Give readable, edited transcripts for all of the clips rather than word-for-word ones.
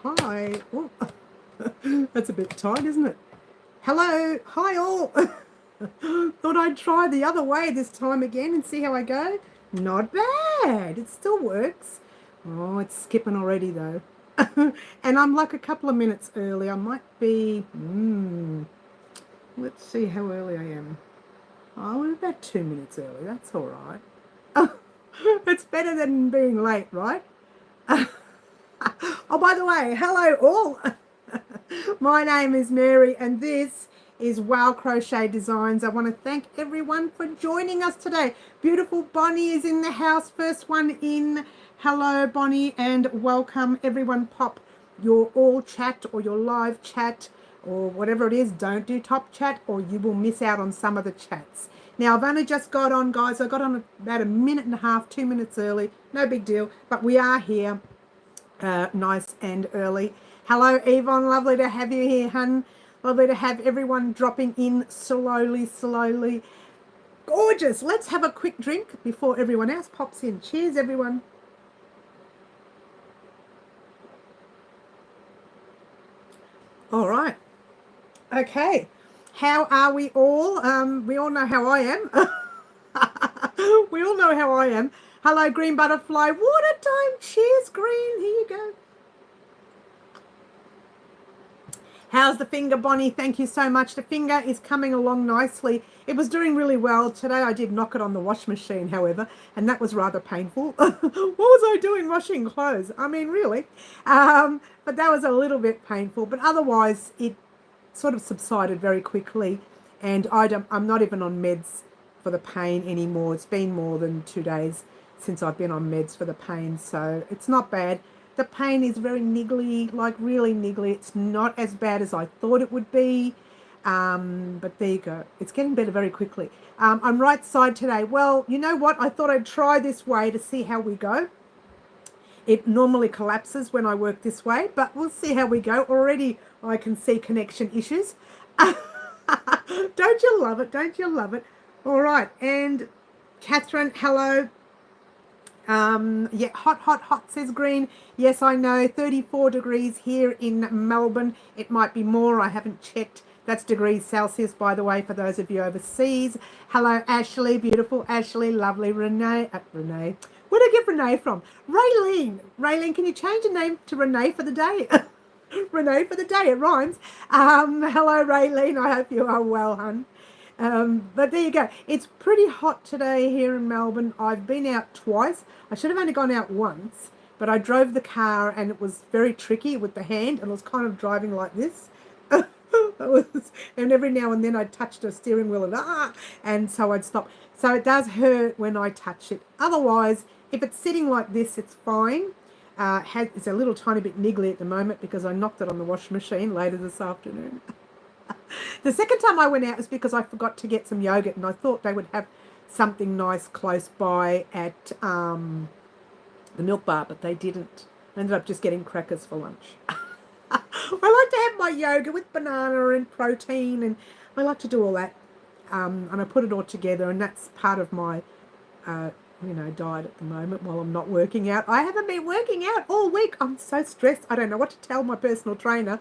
Hi. Oh, that's a bit tight, isn't it? Hello. Hi, all. Thought I'd try the other way this time again and see how I go. Not bad. It still works. Oh, it's skipping already, though. And I'm like a couple of minutes early. I might be... let's see how early I am. Oh, I'm about 2 minutes early. That's all right. It's better than being late, right? Oh, by the way, hello all. My name is Mary and this is Wow Crochet Designs. I want to thank everyone for joining us today. Beautiful Bonnie is in the house, first one in. Hello Bonnie, and welcome everyone. Pop your all chat or your live chat or whatever it is. Don't do top chat or you will miss out on some of the chats. Now, I've only just got on, guys. I got on about a minute and a half, 2 minutes early. No big deal, but we are here nice and early. Hello, Yvonne. Lovely to have you here, hun. Lovely to have everyone dropping in slowly. Gorgeous. Let's have a quick drink before everyone else pops in. Cheers, everyone. All right. Okay. How are we all? We all know how I am. We all know how I am. Hello, Green Butterfly. Water time. Cheers, Green. Here you go. How's the finger, Bonnie? Thank you so much. The finger is coming along nicely. It was doing really well. Today I did knock it on the wash machine, however, and that was rather painful. What was I doing washing clothes? I mean, really. But that was a little bit painful. But otherwise, it sort of subsided very quickly. And I'm not even on meds for the pain anymore. It's been more than 2 days since I've been on meds for the pain. So it's not bad. The pain is very niggly, like really niggly. It's not as bad as I thought it would be. But there you go. It's getting better very quickly. I'm right side today. Well, you know what? I thought I'd try this way to see how we go. It normally collapses when I work this way, but we'll see how we go. Already I can see connection issues. Don't you love it? Don't you love it? All right. And Catherine, hello. Yeah, hot, says Green. Yes, I know, 34 degrees here in Melbourne. It might be more, I haven't checked. That's degrees Celsius, by the way, for those of you overseas. Hello, Ashley, beautiful Ashley, lovely Renee. Renee, where did I get Renee from? Raylene. Raylene, can you change your name to Renee for the day? Renee for the day, it rhymes. Hello, Raylene, I hope you are well, hun. But there you go. It's pretty hot today here in Melbourne. I've been out twice. I should have only gone out once, but I drove the car and it was very tricky with the hand and I was kind of driving like this. And every now and then I touched a steering wheel and so I'd stop. So it does hurt when I touch it. Otherwise, if it's sitting like this, it's fine. It's a little tiny bit niggly at the moment because I knocked it on the washing machine later this afternoon. The second time I went out was because I forgot to get some yogurt and I thought they would have something nice close by at the milk bar, but they didn't. I ended up just getting crackers for lunch. I like to have my yogurt with banana and protein, and I like to do all that. And I put it all together, and that's part of my diet at the moment while I'm not working out. I haven't been working out all week. I'm so stressed. I don't know what to tell my personal trainer.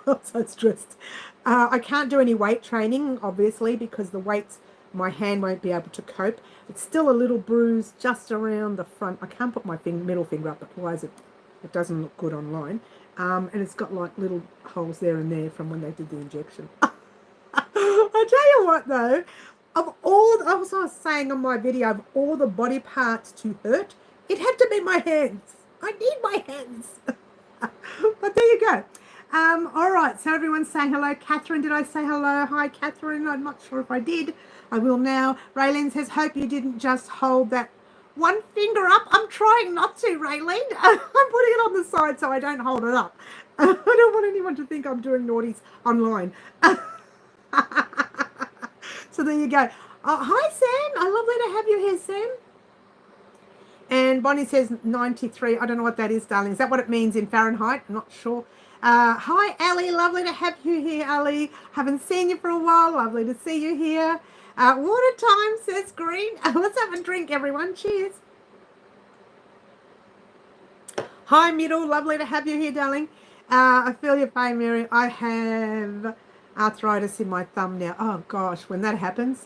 I'm so stressed. I can't do any weight training, obviously, because the weights, my hand won't be able to cope. It's still a little bruise just around the front. I can't put my middle finger up, otherwise it doesn't look good online. And it's got like little holes there and there from when they did the injection. I tell you what, though, of all, I was saying on my video, of all the body parts to hurt, it had to be my hands. I need my hands. But there you go. All right, so everyone's saying hello. Catherine, did I say hello? Hi, Catherine. I'm not sure if I did. I will now. Raylene says, hope you didn't just hold that one finger up. I'm trying not to, Raylene. I'm putting it on the side so I don't hold it up. I don't want anyone to think I'm doing naughties online. So there you go. Hi, Sam. I'm lovely to have you here, Sam. And Bonnie says 93. I don't know what that is, darling. Is that what it means in Fahrenheit? I'm not sure. Hi, Ali. Lovely to have you here, Ali. Haven't seen you for a while. Lovely to see you here. Water time, says Green. Let's have a drink, everyone. Cheers. Hi, Middle. Lovely to have you here, darling. I feel your pain, Mary. I have arthritis in my thumb now. Oh, gosh, when that happens,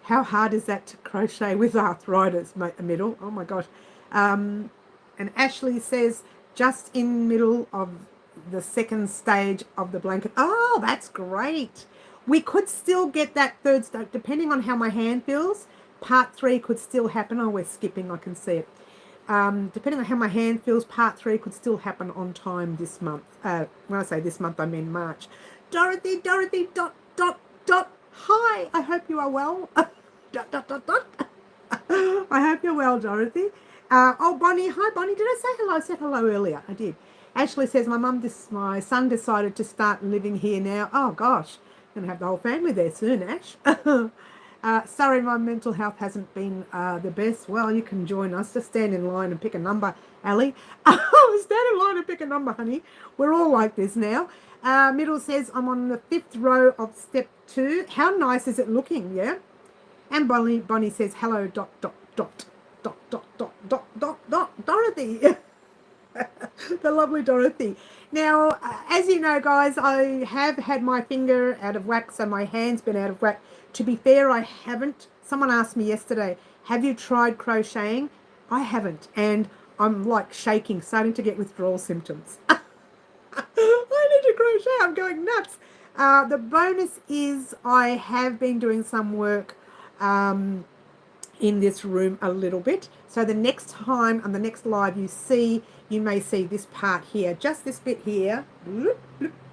how hard is that to crochet with arthritis, Middle? Oh, my gosh. And Ashley says, just in middle of the second stage of the blanket. Oh, that's great. We could still get that third stage, depending on how my hand feels. Part 3 could still happen. Oh, we're skipping. I can see it. Depending on how my hand feels, part 3 could still happen on time this month. When I say this month, I mean March. Dorothy, dot. Hi, I hope you are well. dot. I hope you're well, Dorothy. Oh, Bonnie. Hi, Bonnie. Did I say hello? I said hello earlier. I did. Ashley says, my son decided to start living here now. Oh, gosh. Going to have the whole family there soon, Ash. Sorry, my mental health hasn't been the best. Well, you can join us. Just stand in line and pick a number, Ali. Stand in line and pick a number, honey. We're all like this now. Middle says, I'm on the 5th row of step 2. How nice is it looking, yeah? And Bonnie says, hello, Dorothy. The lovely Dorothy. Now, as you know, guys, I have had my finger out of whack, so my hand's been out of whack. To be fair, I haven't. Someone asked me yesterday, have you tried crocheting? I haven't, and I'm like shaking, starting to get withdrawal symptoms. I need to crochet. I'm going nuts. The bonus is I have been doing some work in this room a little bit. So the next time on the next live you may see this part here, just this bit here,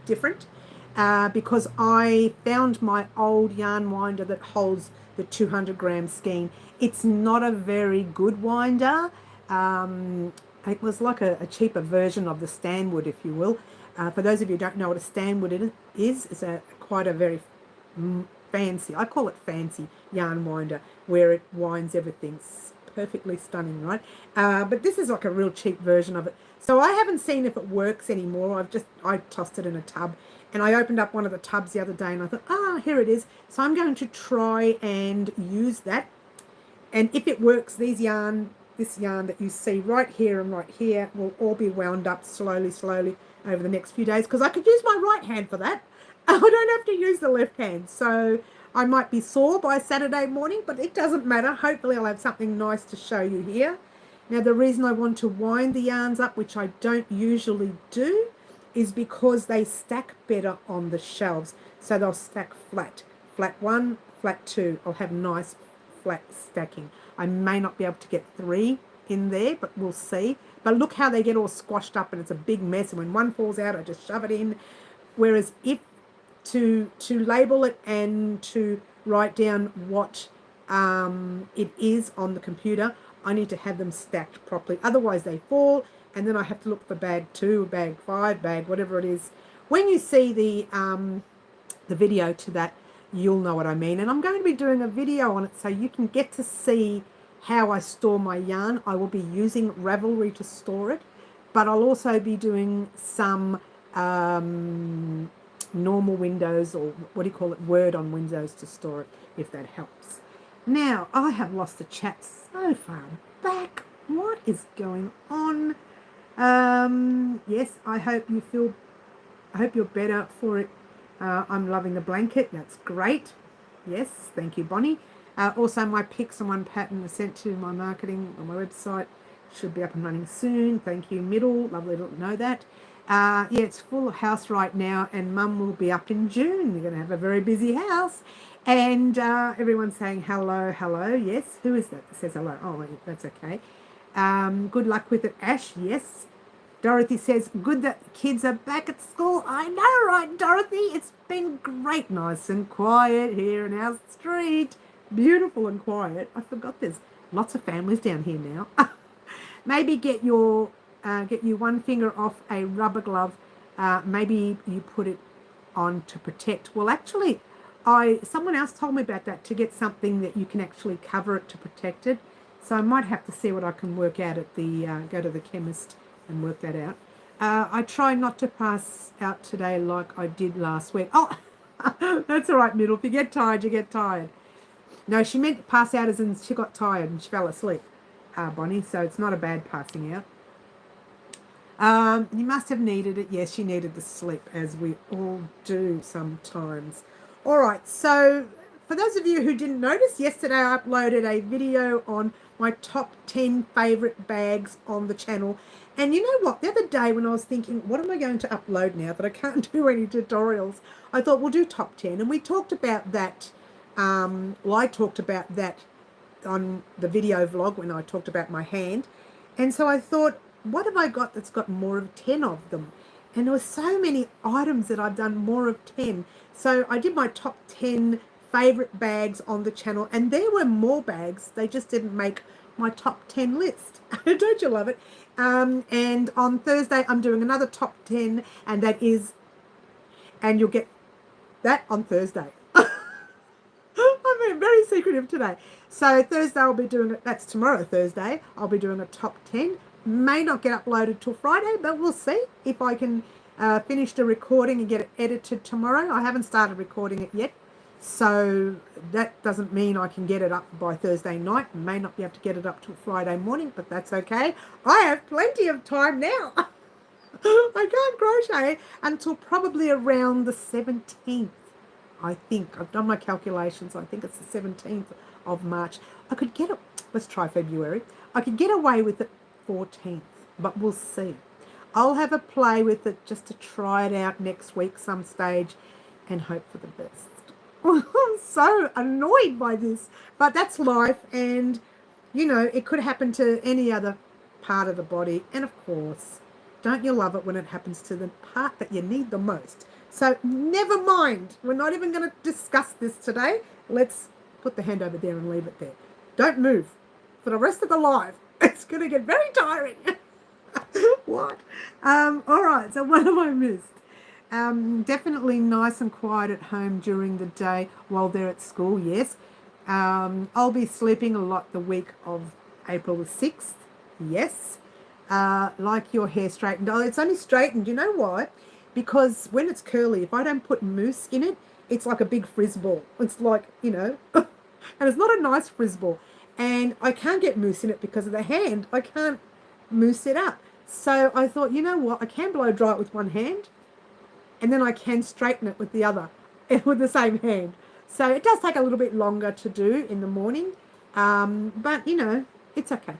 different, because I found my old yarn winder that holds the 200-gram skein. It's not a very good winder. It was like a cheaper version of the Stanwood, if you will. For those of you who don't know what a Stanwood is, it's quite a very fancy, I call it fancy yarn winder, where it winds everything. Perfectly stunning, right? But this is like a real cheap version of it. So I haven't seen if it works anymore. I tossed it in a tub, and I opened up one of the tubs the other day and I thought, here it is. So I'm going to try and use that. And if it works, this yarn that you see right here and right here will all be wound up slowly over the next few days, because I could use my right hand for that. I don't have to use the left hand. So I might be sore by Saturday morning, but it doesn't matter. Hopefully I'll have something nice to show you here. Now, the reason I want to wind the yarns up, which I don't usually do, is because they stack better on the shelves. So they'll stack flat. Flat 1, flat 2. I'll have nice flat stacking. I may not be able to get 3 in there, but we'll see. But look how they get all squashed up and it's a big mess. And when one falls out, I just shove it in. Whereas if to label it and to write down what it is on the computer, I need to have them stacked properly. Otherwise they fall, and then I have to look for bag 2, bag 5, bag whatever it is. When you see the video to that, you'll know what I mean. And I'm going to be doing a video on it so you can get to see how I store my yarn. I will be using Ravelry to store it, but I'll also be doing some normal windows, or what do you call it, Word on Windows to store it, if that helps. Now, I have lost the chat so far back. What is going on? Yes, I hope you're better for it. I'm loving the blanket. That's great. Yes, thank you, Bonnie. Also, my pics and one pattern was sent to my marketing on my website. Should be up and running soon. Thank you, Middle. Lovely to know that. Yeah, it's full house right now, and Mum will be up in June. We're going to have a very busy house. And everyone's saying hello. Yes, who is that says hello? Oh, that's okay. Good luck with it, Ash. Yes. Dorothy says, good that the kids are back at school. I know, right, Dorothy? It's been great, nice and quiet here in our street. Beautiful and quiet. I forgot there's lots of families down here now. Maybe get you one finger off a rubber glove. Maybe you put it on to protect. Well, actually, someone else told me about that, to get something that you can actually cover it to protect it. So I might have to see what I can work out at the go to the chemist and work that out. I try not to pass out today like I did last week. Oh, that's all right, Middle. If you get tired, you get tired. No, she meant to pass out as in she got tired and she fell asleep, Bonnie. So it's not a bad passing out. You must have needed it. Yes, she needed the sleep, as we all do sometimes. All right, so for those of you who didn't notice, yesterday I uploaded a video on my top 10 favorite bags on the channel. And you know what? The other day when I was thinking, what am I going to upload now that I can't do any tutorials? I thought we'll do top 10. And we talked about that. Well, I talked about that on the video vlog when I talked about my hand. And so I thought, what have I got that's got more of 10 of them? And there were so many items that I've done more of 10. So I did my top 10 favorite bags on the channel, and there were more bags. They just didn't make my top 10 list. Don't you love it? And on Thursday, I'm doing another top 10, and that is, and you'll get that on Thursday. I'm being very secretive today. So Thursday I'll be doing it. That's tomorrow, Thursday. I'll be doing a top 10. May not get uploaded till Friday, but we'll see if I can finish the recording and get it edited tomorrow. I haven't started recording it yet, so that doesn't mean I can get it up by Thursday night. May not be able to get it up till Friday morning, but that's okay. I have plenty of time now. I can't crochet until probably around the 17th. I think I've done my calculations. I think it's the 17th of March. I could get it. Let's try February. I could get away with it 14th, but we'll see. I'll have a play with it just to try it out next week some stage and hope for the best. I'm so annoyed by this, but that's life, and you know, it could happen to any other part of the body. And of course, don't you love it when it happens to the part that you need the most? So never mind. We're not even going to discuss this today. Let's put the hand over there and leave it there. Don't move for the rest of the live. It's going to get very tiring. What? All right. So what have I missed? Definitely nice and quiet at home during the day while they're at school. Yes. I'll be sleeping a lot the week of April the 6th. Yes. Like your hair straightened. Oh, it's only straightened. You know why? Because when it's curly, if I don't put mousse in it, it's like a big frizz ball. It's like, you know, and it's not a nice frizz ball. And I can't get mousse in it because of the hand. I can't mousse it up. So I thought, you know what? I can blow dry it with one hand, and then I can straighten it with the other, with the same hand. So it does take a little bit longer to do in the morning. But, you know, it's okay.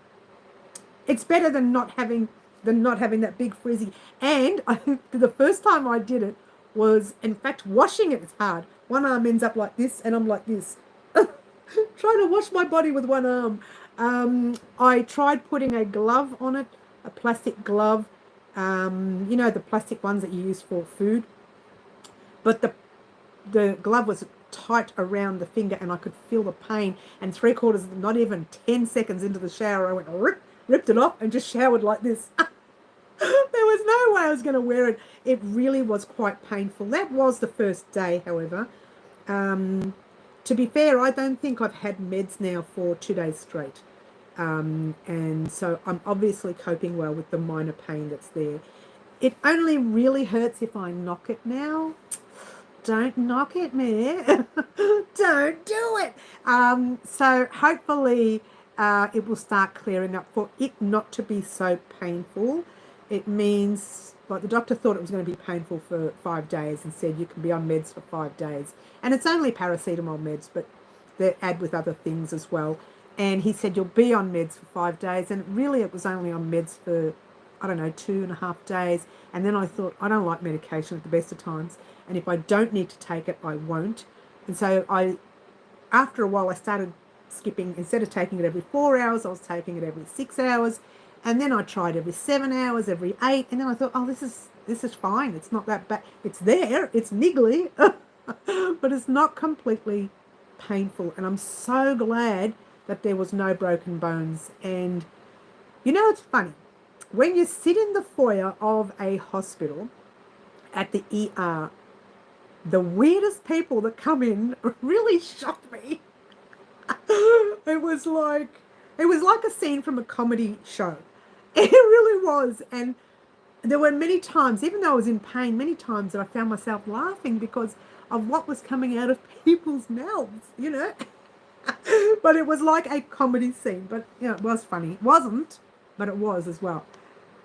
It's better than not having that big frizzy. And the first time I did it was, in fact, washing it is hard. One arm ends up like this, and I'm like this. Trying to wash my body with one arm. I tried putting a glove on it, a plastic glove. You know, the plastic ones that you use for food. But the glove was tight around the finger, and I could feel the pain. And not even 10 seconds into the shower, I went, ripped it off and just showered like this. There was no way I was going to wear it. It really was quite painful. That was the first day, however. To be fair, I don't think I've had meds now for 2 days straight. And so I'm obviously coping well with the minor pain that's there. It only really hurts if I knock it now. Don't knock it, man. Don't do it. So hopefully it will start clearing up. For it not to be so painful, it means, like, the doctor thought it was going to be painful for 5 days and said you can be on meds for 5 days. And it's only paracetamol meds, but they add with other things as well. And he said you'll be on meds for 5 days. And really it was only on meds for, I don't know, 2.5 days. And then I thought, I don't like medication at the best of times. And if I don't need to take it, I won't. And so after a while, I started skipping. Instead of taking it every 4 hours, I was taking it every 6 hours. And then I tried every 7 hours, every 8. And then I thought, oh, this is fine. It's not that bad. It's there. It's niggly. But it's not completely painful. And I'm so glad that there was no broken bones. And, you know, it's funny. When you sit in the foyer of a hospital at the ER, the weirdest people that come in really shocked me. It was like a scene from a comedy show. It really was. And there were many times, even though I was in pain, many times that I found myself laughing because of what was coming out of people's mouths, you know. But it was like a comedy scene. But, you know, it was funny. It wasn't, but it was as well.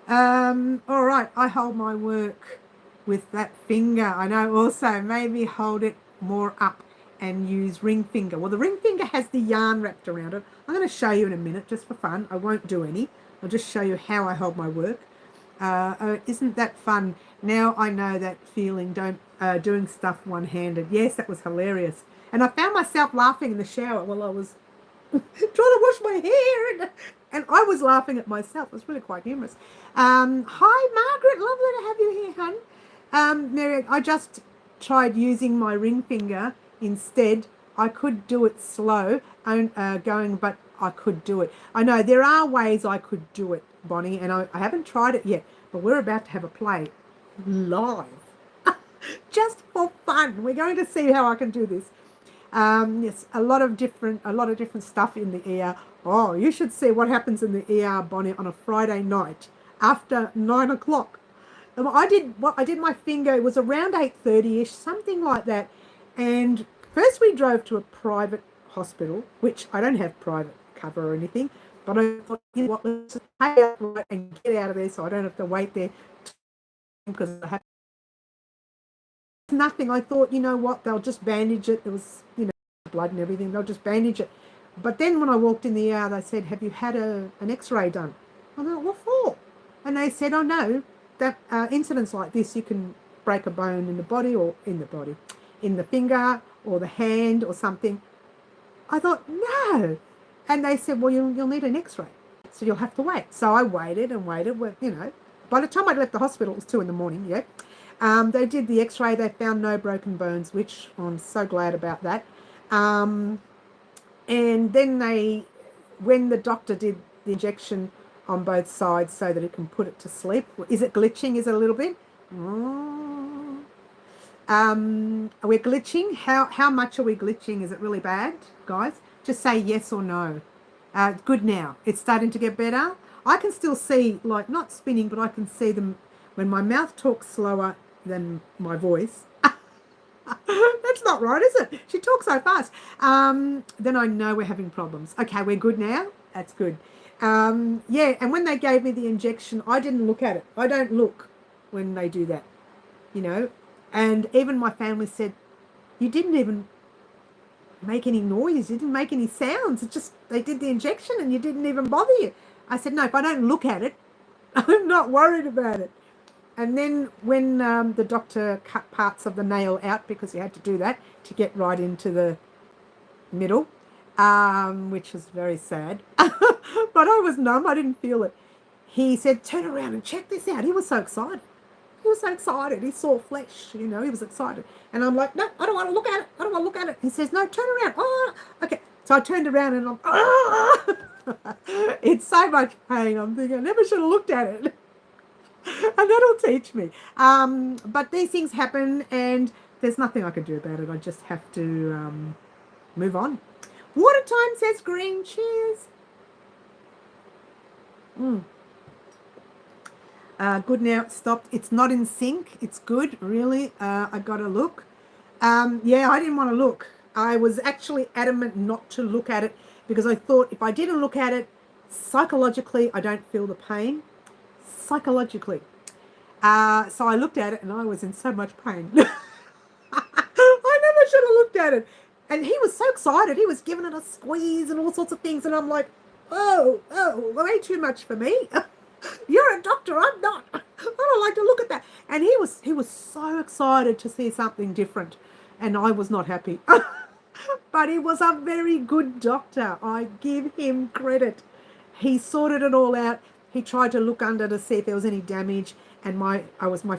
All right, I hold my work with that finger. I know also maybe hold it more up and use ring finger. Well, the ring finger has the yarn wrapped around it. I'm going to show you in a minute just for fun. I won't do any. I'll just show you how I hold my work. Isn't that fun? Now I know that feeling, doing stuff one-handed. Yes, that was hilarious. And I found myself laughing in the shower while I was trying to wash my hair, and I was laughing at myself. It was really quite humorous. Hi, Margaret. Lovely to have you here, hon. Mary, I just tried using my ring finger instead. I could do it slow, going, but I could do it. I know there are ways I could do it, Bonnie, and I haven't tried it yet, but we're about to have a play live, just for fun. We're going to see how I can do this. Yes, a lot of different stuff in the ER. Oh, you should see what happens in the ER, Bonnie, on a Friday night after 9 o'clock. I did my finger. It was around 8:30ish, something like that. And first we drove to a private hospital, which I don't have private cover or anything, but I thought, you know what, let's just pay up and get out of there so I don't have to wait there because I have nothing. I thought, you know what, they'll just bandage it. There was, blood and everything. They'll just bandage it. But then when I walked in the ER, they said, have you had an x-ray done? I thought, what for? And they said, oh no, that incidents like this, you can break a bone in the body or in the finger or the hand or something. I thought, no. And they said, well, you'll need an x-ray. So you'll have to wait. So I waited and waited. Well, by the time I left the hospital, it was 2 a.m, yeah. They did the x-ray. They found no broken bones, which I'm so glad about that. And then when the doctor did the injection on both sides so that it can put it to sleep. Is it glitching? Is it a little bit? We're glitching. How much are we glitching? Is it really bad, guys? Just say yes or no. Good now. It's starting to get better. I can still see, like, not spinning, but I can see them when my mouth talks slower than my voice. That's not right, is it? She talks so fast. Then I know we're having problems. Okay, we're good now. That's good. Yeah, and when they gave me the injection, I didn't look at it. I don't look when they do that, And even my family said, you didn't even make any noise. You didn't make any sounds. It's just they did the injection and you didn't even bother you. I said, no, if I don't look at it, I'm not worried about it. And then when the doctor cut parts of the nail out, because he had to do that to get right into the middle, which was very sad. But I was numb. I didn't feel it. He said, turn around and check this out. He was so excited. He saw flesh, he was excited. And I'm like, no, I don't want to look at it. He says, no, turn around. Oh, okay. So I turned around and it's so much pain. I'm thinking, I never should have looked at it. And that'll teach me. But these things happen and there's nothing I can do about it. I just have to move on. Water time, says Green. Cheers. Good now, it stopped. It's not in sync. It's good, really. I got to look. Yeah, I didn't want to look. I was actually adamant not to look at it because I thought if I didn't look at it, psychologically, I don't feel the pain. Psychologically. So I looked at it and I was in so much pain. I never should have looked at it. And he was so excited. He was giving it a squeeze and all sorts of things. And I'm like, oh, way too much for me. You're a doctor, I'm not. I don't like to look at that. And he was so excited to see something different. And I was not happy. But he was a very good doctor. I give him credit. He sorted it all out. He tried to look under to see if there was any damage. And my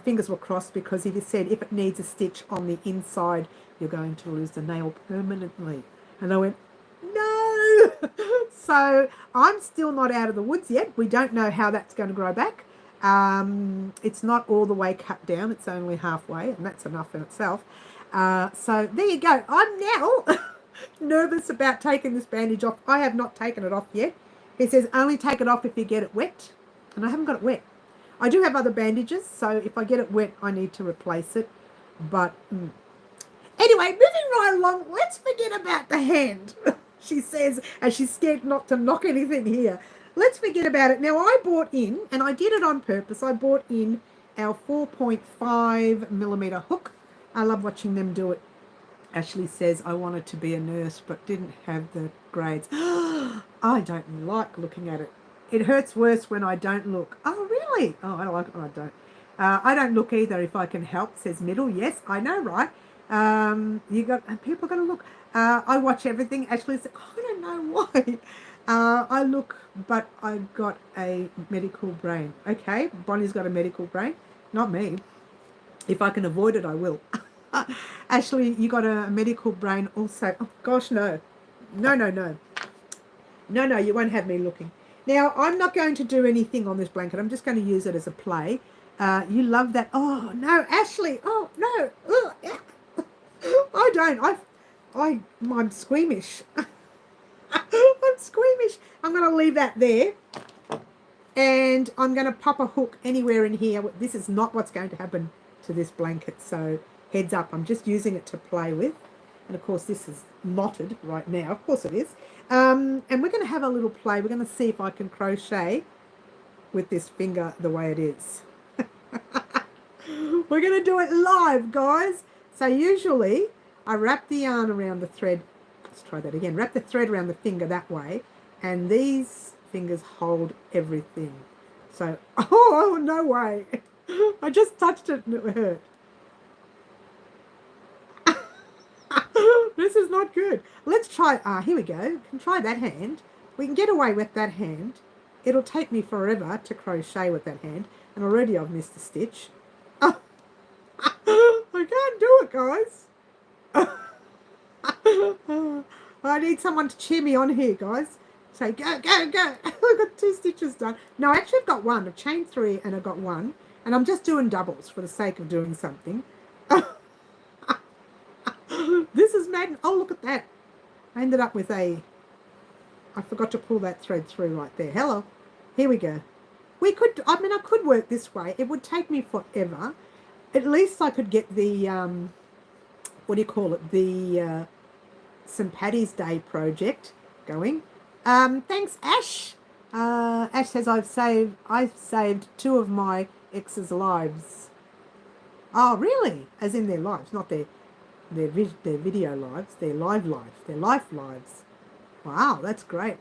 fingers were crossed because he said if it needs a stitch on the inside, you're going to lose the nail permanently. And I went, no. So I'm still not out of the woods yet. We don't know how that's going to grow back. It's not all the way cut down. It's only halfway, and that's enough in itself. So there you go. I'm now nervous about taking this bandage off. I have not taken it off yet. He says only take it off if you get it wet, and I haven't got it wet. I do have other bandages, so if I get it wet, I need to replace it. But anyway, moving right along, let's forget about the hand. She says, and she's scared not to knock anything here. let's forget about it. Now, I bought in, and I did it on purpose, I bought in our 4.5 millimeter hook. I love watching them do it. Ashley says, I wanted to be a nurse but didn't have the grades. I don't like looking at it. It hurts worse when I don't look. Oh, really? Oh, I like it when I don't. I don't look either if I can help, says Middle. Yes, I know, right? People got to look. I watch everything. Ashley said, I don't know why. I look, but I've got a medical brain. Okay, Bonnie's got a medical brain. Not me. If I can avoid it, I will. Ashley, you got a medical brain also. Oh, gosh, no. No, no, no. No, no, you won't have me looking. Now, I'm not going to do anything on this blanket. I'm just going to use it as a play. You love that. Oh, no, Ashley. Oh, no. I don't. I'm squeamish. I'm squeamish. I'm going to leave that there. And I'm going to pop a hook anywhere in here. This is not what's going to happen to this blanket. So heads up, I'm just using it to play with. And of course, this is knotted right now. Of course it is. And we're going to have a little play. We're going to see if I can crochet with this finger the way it is. We're going to do it live, guys. So usually I wrap the yarn around the thread. Let's try that again. Wrap the thread around the finger that way. And these fingers hold everything. So, oh, no way. I just touched it and it hurt. This is not good. Let's try, here we go. We can try that hand. We can get away with that hand. It'll take me forever to crochet with that hand. And already I've missed a stitch. I can't do it, guys. I need someone to cheer me on here, guys. Say, go, go, go. I've got 2 stitches done. No, actually I've got 1. I've chained 3 and I've got 1. And I'm just doing doubles for the sake of doing something. This is mad. Oh, look at that. I ended up with I forgot to pull that thread through right there. Hello. Here we go. I could work this way. It would take me forever. At least I could get the, what do you call it? The St. Paddy's Day project going. Thanks, Ash. Ash says I've saved 2 of my ex's lives. Oh, really? As in their lives, not their video lives, their live lives, their life lives. Wow, that's great.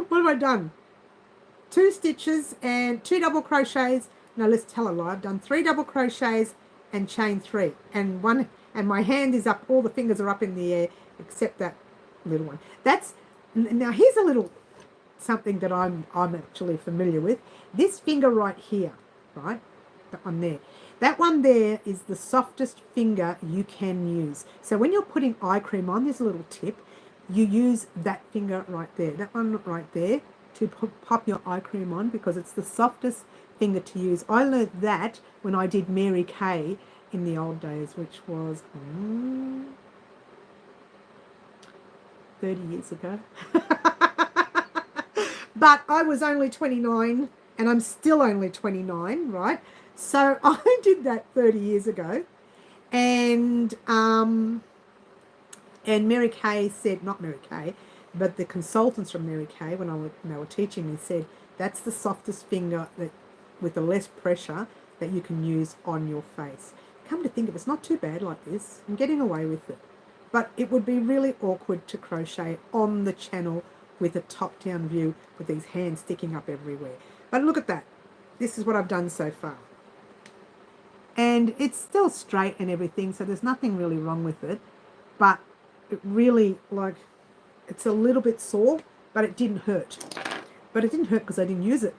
What have I done? 2 stitches and 2 double crochets. No, let's tell a lie. I've done 3 double crochets and chain 3. And my hand is up, all the fingers are up in the air except that little one. Now here's a little something that I'm actually familiar with. This finger right here, right? That one there. That one there is the softest finger you can use. So when you're putting eye cream on, there's a little tip. You use that finger right there, that one right there, to pop your eye cream on because it's the softest finger to use. I learned that when I did Mary Kay in the old days, which was 30 years ago. But I was only 29 and I'm still only 29, right? So I did that 30 years ago. And Mary Kay said, not Mary Kay, but the consultants from Mary Kay, when they were teaching me, said that's the softest finger that with the less pressure that you can use on your face. Come to think of it, it's not too bad like this. I'm getting away with it. But it would be really awkward to crochet on the channel with a top-down view with these hands sticking up everywhere. But look at that. This is what I've done so far. And it's still straight and everything, so there's nothing really wrong with it. But it really, it's a little bit sore, but it didn't hurt. But it didn't hurt because I didn't use it.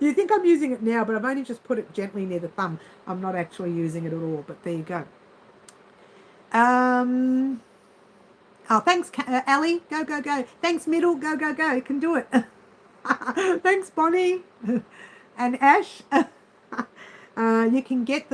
You think I'm using it now, but I've only just put it gently near the thumb. I'm not actually using it at all, but there you go. Oh, thanks, Ali. Go, go, go. Thanks, Middle. Go, go, go. You can do it. Thanks, Bonnie. And Ash. You can get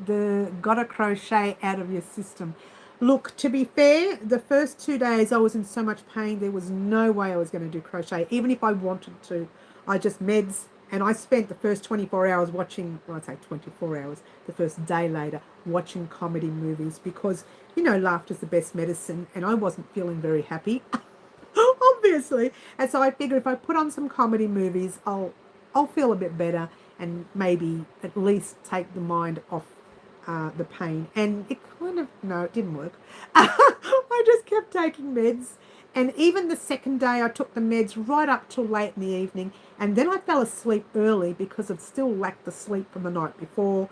the gotta crochet out of your system. Look, to be fair, the first 2 days I was in so much pain, there was no way I was going to do crochet, even if I wanted to. I just meds And I spent the first 24 hours watching, well, I'd say 24 hours, the first day later, watching comedy movies because, you know, laughter's the best medicine, and I wasn't feeling very happy, obviously. And so I figured if I put on some comedy movies, I'll feel a bit better and maybe at least take the mind off the pain. And it kind of, no, it didn't work. I just kept taking meds. And even the second day, I took the meds right up till late in the evening. And then I fell asleep early because I'd still lacked the sleep from the night before.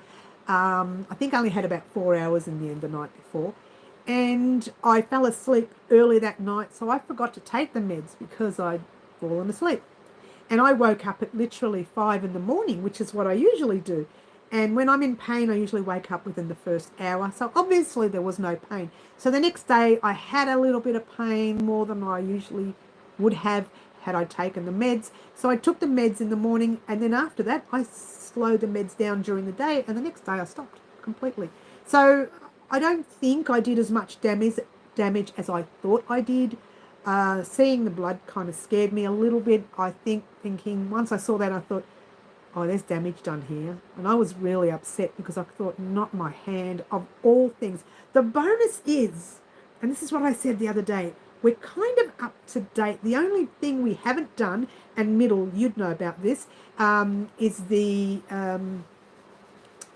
I think I only had about 4 hours in the end the night before. And I fell asleep early that night, so I forgot to take the meds because I'd fallen asleep. And I woke up at literally 5 in the morning, which is what I usually do. And when I'm in pain, I usually wake up within the first hour. So obviously there was no pain. So the next day I had a little bit of pain, more than I usually would have had I taken the meds. So I took the meds in the morning, and then after that I slowed the meds down during the day, and the next day I stopped completely. So I don't think I did as much damage as I thought I did. Seeing the blood kind of scared me a little bit. I think thinking, once I saw that, I thought, oh, there's damage done here. And I was really upset because I thought, not my hand, of all things. The bonus is, and this is what I said the other day, we're kind of up to date. The only thing we haven't done, and Middle, you'd know about this, is the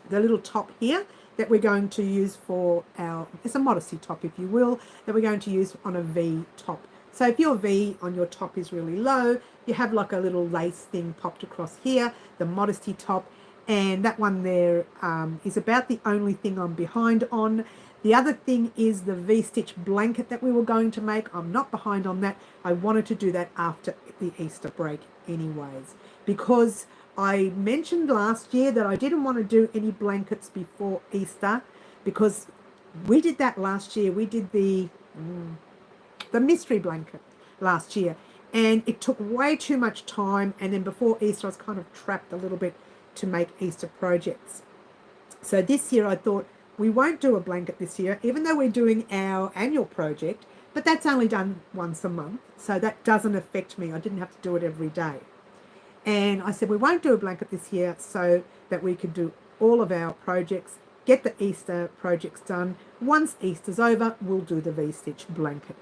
little top here that we're going to use for our, it's a modesty top, if you will, that we're going to use on a V top. So if your V on your top is really low, you have like a little lace thing popped across here, the modesty top, and that one there is about the only thing I'm behind on. The other thing is the V-stitch blanket that we were going to make. I'm not behind on that. I wanted to do that after the Easter break anyways, because I mentioned last year that I didn't want to do any blankets before Easter, because we did that last year. We did the mystery blanket last year, and it took way too much time, and then before Easter I was kind of trapped a little bit to make Easter projects. So this year I thought we won't do a blanket this year, even though we're doing our annual project, but that's only done once a month, so that doesn't affect me. I didn't have to do it every day. And I said we won't do a blanket this year so that we could do all of our projects, get the Easter projects done. Once Easter's over, we'll do the V-stitch blanket,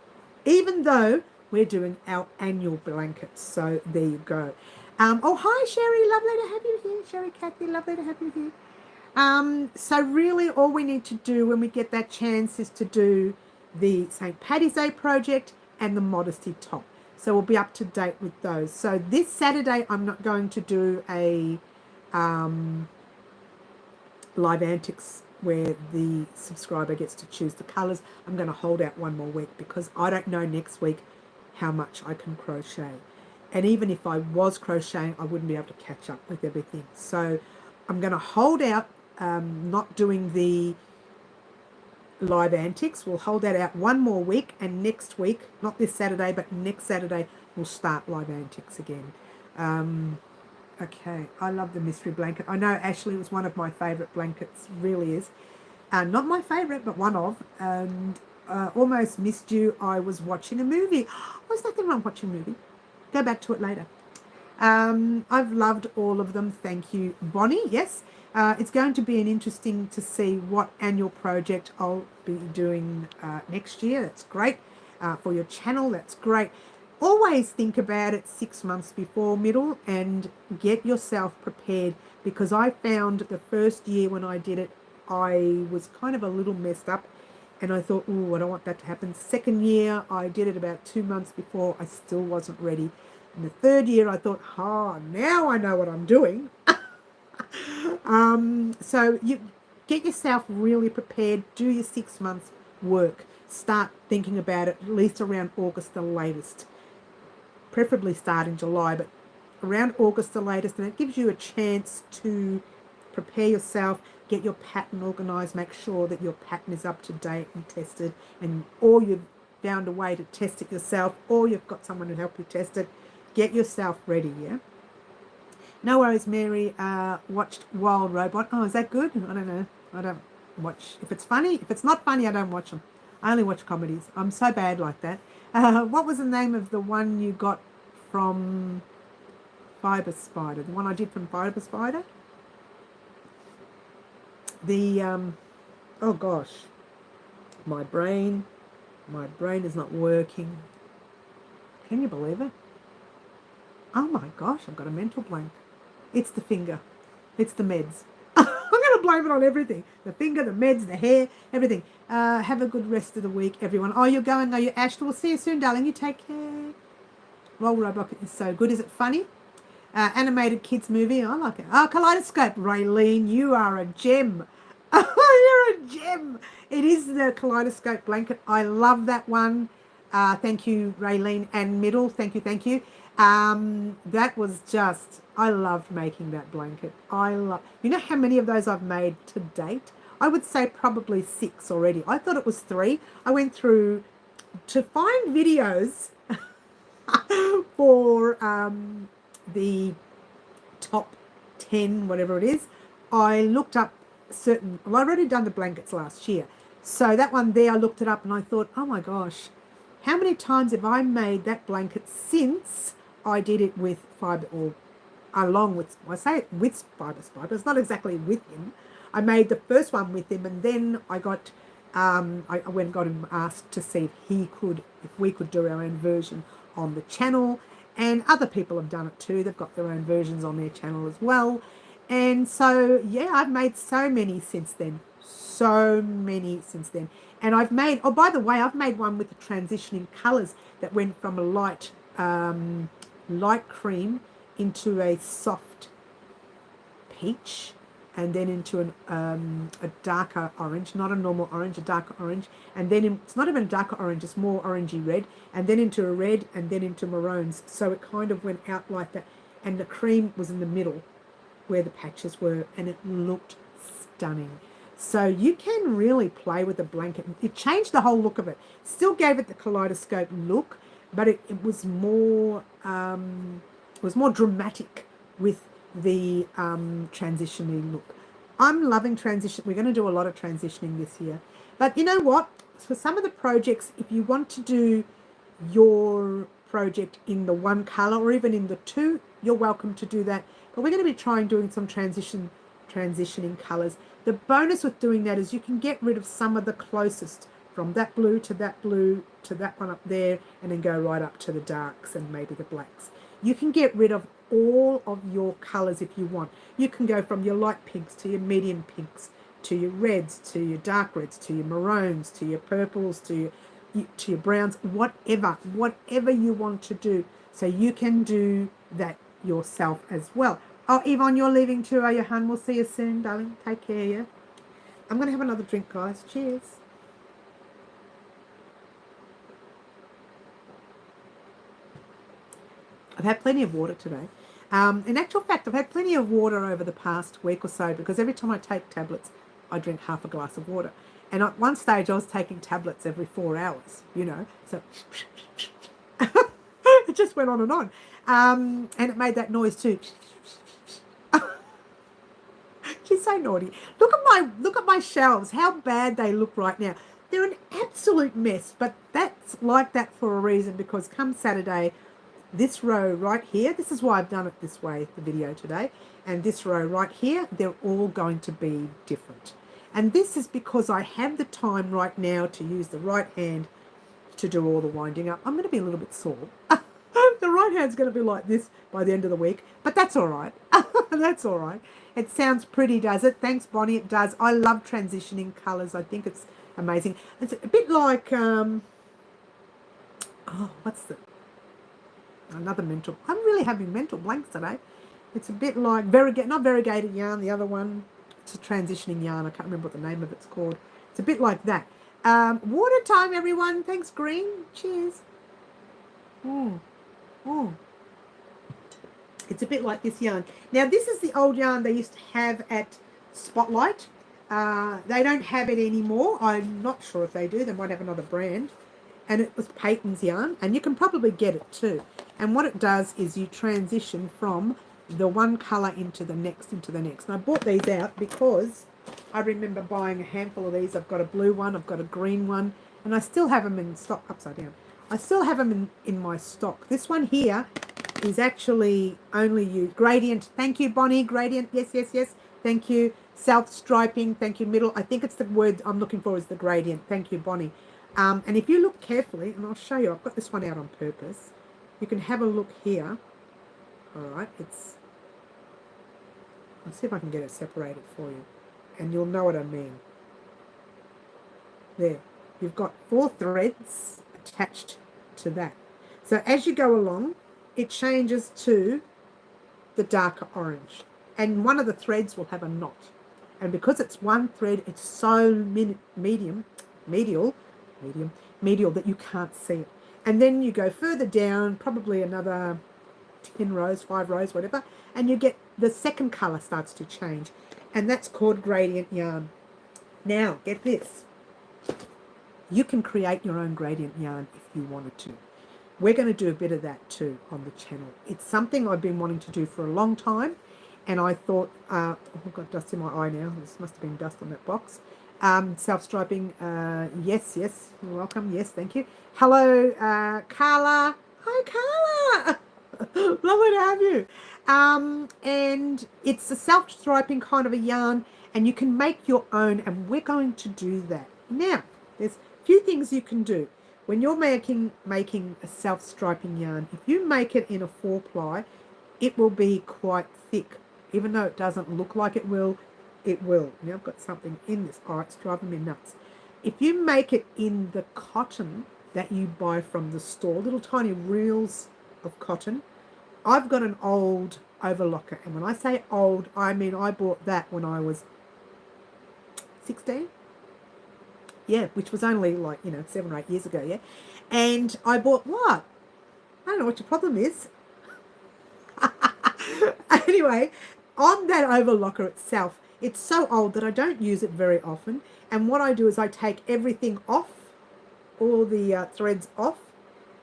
even though we're doing our annual blankets. So there you go. Oh, hi, Sherry. Lovely to have you here. Sherry Cathy, lovely to have you here. So really all we need to do when we get that chance is to do the St. Paddy's Day project and the modesty top. So we'll be up to date with those. So this Saturday, I'm not going to do a live antics where the subscriber gets to choose the colours. I'm going to hold out one more week because I don't know next week how much I can crochet. And even if I was crocheting, I wouldn't be able to catch up with everything. So I'm going to hold out, not doing the live antics. We'll hold that out one more week, and next week, not this Saturday, but next Saturday, we'll start live antics again. Okay, I love the mystery blanket. I know Ashley was one of my favourite blankets, really is. Not my favourite, but one of. And almost missed you. I was watching a movie. There's nothing wrong watching a movie. Go back to it later. I've loved all of them. Thank you, Bonnie. Yes. It's going to be an interesting to see what annual project I'll be doing next year. That's great. For your channel, that's great. Always think about it 6 months before, Middle, and get yourself prepared, because I found the first year when I did it, I was kind of a little messed up, and I thought, oh, I don't want that to happen. Second year, I did it about 2 months before. I still wasn't ready. And the third year, I thought, now I know what I'm doing. So you get yourself really prepared. Do your 6 months work. Start thinking about it at least around August the latest. Preferably start in July, but around August the latest, and it gives you a chance to prepare yourself, get your pattern organised, make sure that your pattern is up to date and tested, and or you've found a way to test it yourself, or you've got someone to help you test it. Get yourself ready, yeah? No worries, Mary. Watched Wild Robot. Oh, is that good? I don't know. I don't watch. If it's funny, if it's not funny, I don't watch them. I only watch comedies. I'm so bad like that. What was the name of the one you got from Fiber Spider, the one I did from Fiber Spider. The, oh gosh, my brain is not working. Can you believe it? Oh my gosh, I've got a mental blank. It's the finger. It's the meds. I'm going to blame it on everything. The finger, the meds, the hair, everything. Have a good rest of the week, everyone. Oh, you're going? Are you, Ash? We'll see you soon, darling. You take care. Roll Roblox is so good. Is it funny? Animated kids movie. I like it. Oh, Kaleidoscope. Raylene, you are a gem. You're a gem. It is the Kaleidoscope blanket. I love that one. Thank you, Raylene and Middle. Thank you, thank you. That was just, I loved making that blanket. You know how many of those I've made to date? I would say probably 6 already. I thought it was 3. I went through to find videos for the top 10, whatever it is. I looked up certain, well, I'd already done the blankets last year. So that one there, I looked it up and I thought, oh my gosh, how many times have I made that blanket since I did it with fiber, or along with, I say it with Fiber Spider, it's not exactly with him. I made the first one with him, and then I got, I went and got him asked to see if we could do our own version on the channel, and other people have done it too. They've got their own versions on their channel as well. And so, yeah, I've made so many since then. So many since then. And I've made, oh, by the way, I've made one with the transitioning colours that went from a light cream into a soft peach, and then into a darker orange, not a normal orange, a darker orange, and then it's not even a darker orange, it's more orangey red, and then into a red, and then into maroons. So it kind of went out like that, and the cream was in the middle where the patches were, and it looked stunning. So you can really play with the blanket. It changed the whole look of it. Still gave it the kaleidoscope look, but it was more dramatic with the transitioning look. I'm loving transition. We're going to do a lot of transitioning this year. But you know what? For some of the projects, if you want to do your project in the one color or even in the 2, you're welcome to do that. But we're going to be doing some transitioning colors. The bonus with doing that is you can get rid of some of the closest, from that blue to that one up there, and then go right up to the darks and maybe the blacks. You can get rid of all of your colors if you want. You can go from your light pinks to your medium pinks, to your reds, to your dark reds, to your maroons, to your purples, to your browns, whatever you want to do. So you can do that yourself as well. Oh, Yvonne, you're leaving too, are you, hun? We'll see you soon, darling. Take care, yeah? I'm going to have another drink, guys. Cheers. I've had plenty of water today. In actual fact, I've had plenty of water over the past week or so, because every time I take tablets, I drink half a glass of water. And at one stage, I was taking tablets every 4 hours, you know. So it just went on and on. And it made that noise too. She's so naughty. Look at my shelves, how bad they look right now. They're an absolute mess, but that's like that for a reason, because come Saturday, this row right here, this is why I've done it this way, the video today, and this row right here, they're all going to be different. And this is because I have the time right now to use the right hand to do all the winding up. I'm going to be a little bit sore. The right hand's going to be like this by the end of the week, but that's all right. That's all right. It sounds pretty, does it? Thanks, Bonnie. It does. I love transitioning colours. I think it's amazing. It's a bit like, what's the... Another mental. I'm really having mental blanks today. It's a bit like not variegated yarn. The other one, it's a transitioning yarn. I can't remember what the name of it's called. It's a bit like that. Water time, everyone. Thanks, Green. Cheers. It's a bit like this yarn. Now, this is the old yarn they used to have at Spotlight. They don't have it anymore. I'm not sure if they do. They might have another brand. And it was Peyton's yarn, and you can probably get it too. And what it does is you transition from the one colour into the next, And I bought these out because I remember buying a handful of these. I've got a blue one, I've got a green one, and I still have them in stock. Upside down. I still have them in my stock. This one here is actually only used. Gradient, thank you, Bonnie. Gradient, yes, yes, yes. Thank you. Self-striping, thank you. Middle, I think it's the word I'm looking for is the gradient. Thank you, Bonnie. And if you look carefully, and I'll show you, I've got this one out on purpose. You can have a look here. All right, I'll see if I can get it separated for you. And you'll know what I mean. There, you've got 4 threads attached to that. So as you go along, it changes to the darker orange. And one of the threads will have a knot. And because it's one thread, it's so medial that you can't see it. And then you go further down, probably another 10 rows, 5 rows, whatever, and you get the second colour starts to change. And that's called gradient yarn. Now, get this. You can create your own gradient yarn if you wanted to. We're going to do a bit of that too on the channel. It's something I've been wanting to do for a long time. And I thought, oh, I've got dust in my eye now. This must have been dust on that box. Self-striping, yes, yes, you're welcome. Yes, thank you. Hello, Carla. Hi, Carla. Lovely to have you. And it's a self-striping kind of a yarn, and you can make your own, and we're going to do that. Now, there's a few things you can do. When you're making a self-striping yarn, if you make it in a 4-ply, it will be quite thick. Even though it doesn't look like it will, it will. Now I've got something in this. Oh, it's driving me nuts. If you make it in the cotton that you buy from the store, little tiny reels of cotton, I've got an old overlocker. And when I say old, I mean I bought that when I was 16. Yeah, which was only like, 7 or 8 years ago, yeah. And I bought what? I don't know what your problem is. Anyway, on that overlocker itself, it's so old that I don't use it very often. And what I do is I take everything off, all the threads off,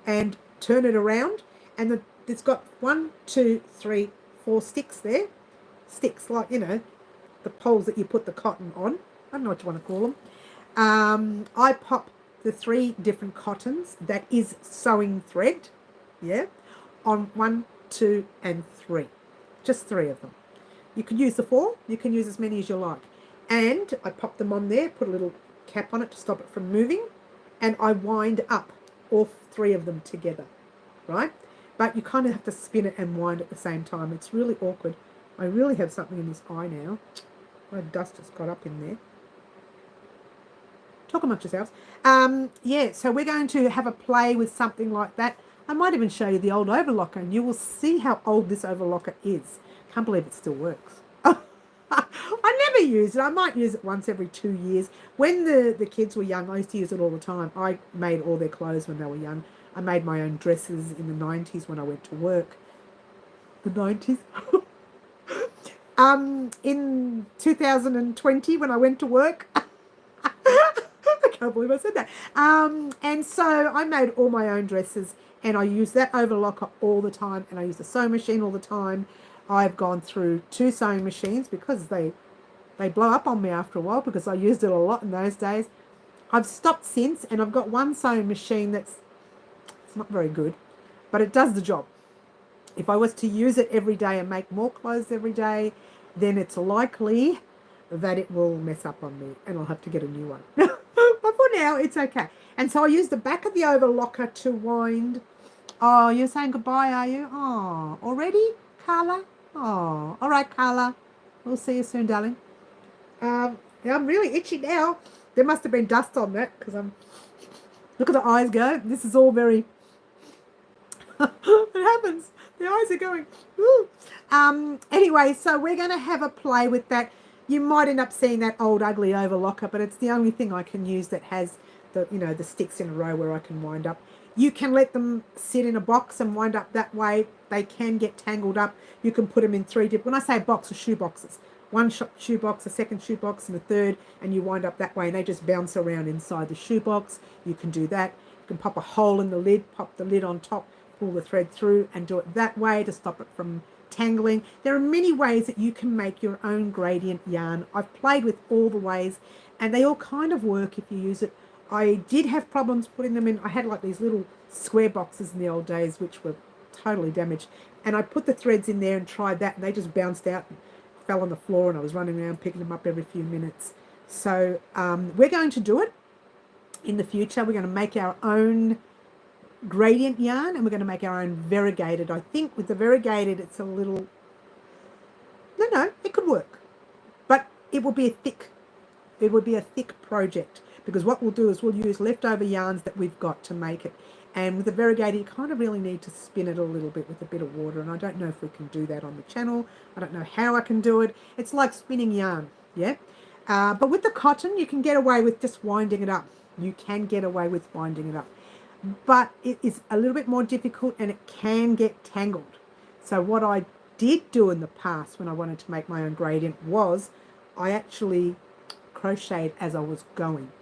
and turn it around. And it's got 1, 2, 3, 4 sticks there. Sticks like, the poles that you put the cotton on. I don't know what you want to call them. I pop the 3 different cottons, that is sewing thread, yeah, on 1, 2, and 3. Just 3 of them. You can use the 4, you can use as many as you like. And I pop them on there, put a little cap on it to stop it from moving, and I wind up all 3 of them together, right? But you kind of have to spin it and wind at the same time. It's really awkward. I really have something in this eye now. My dust just got up in there. Talk amongst yourselves. Yeah, so we're going to have a play with something like that. I might even show you the old overlocker, and you will see how old this overlocker is. Can't believe it still works. I never use it. I might use it once every 2 years. When the kids were young, I used to use it all the time. I made all their clothes when they were young. I made my own dresses in the 90s when I went to work. The 90s? In 2020 when I went to work. I can't believe I said that. And so I made all my own dresses, and I use that overlocker all the time, and I use the sewing machine all the time. I've gone through 2 sewing machines because they blow up on me after a while because I used it a lot in those days. I've stopped since, and I've got one sewing machine it's not very good, but it does the job. If I was to use it every day and make more clothes every day, then it's likely that it will mess up on me and I'll have to get a new one. But for now, it's okay. And so I use the back of the overlocker to wind. Oh, you're saying goodbye, are you? Oh, already, Carla? Oh, all right, Carla. We'll see you soon, darling. Yeah, I'm really itchy now. There must have been dust on that because look at the eyes go. This is all very... It happens. The eyes are going... Woo. Anyway, so we're going to have a play with that. You might end up seeing that old ugly overlocker, but it's the only thing I can use that has the sticks in a row where I can wind up. You can let them sit in a box and wind up that way. They can get tangled up. You can put them in 3 different... When I say box, shoe boxes. 1 shoe box, a second shoe box, and a third, and you wind up that way, and they just bounce around inside the shoe box. You can do that. You can pop a hole in the lid, pop the lid on top, pull the thread through, and do it that way to stop it from tangling. There are many ways that you can make your own gradient yarn. I've played with all the ways, and they all kind of work if you use it. I did have problems putting them in. I had like these little square boxes in the old days which were totally damaged, And I put the threads in there and tried that, and they just bounced out and fell on the floor, and I was running around picking them up every few minutes. So we're going to do it in the future. We're going to make our own gradient yarn, and we're going to make our own variegated. I think with the variegated, it's a little, no, it could work, but it would be a thick project, because what we'll do is we'll use leftover yarns that we've got to make it. And with the variegated, you kind of really need to spin it a little bit with a bit of water, and I don't know if we can do that on the channel. I don't know how I can do it. It's like spinning yarn, yeah? But with the cotton, you can get away with just winding it up. You can get away with winding it up. But it is a little bit more difficult, and it can get tangled. So what I did do in the past when I wanted to make my own gradient was I actually crocheted as I was going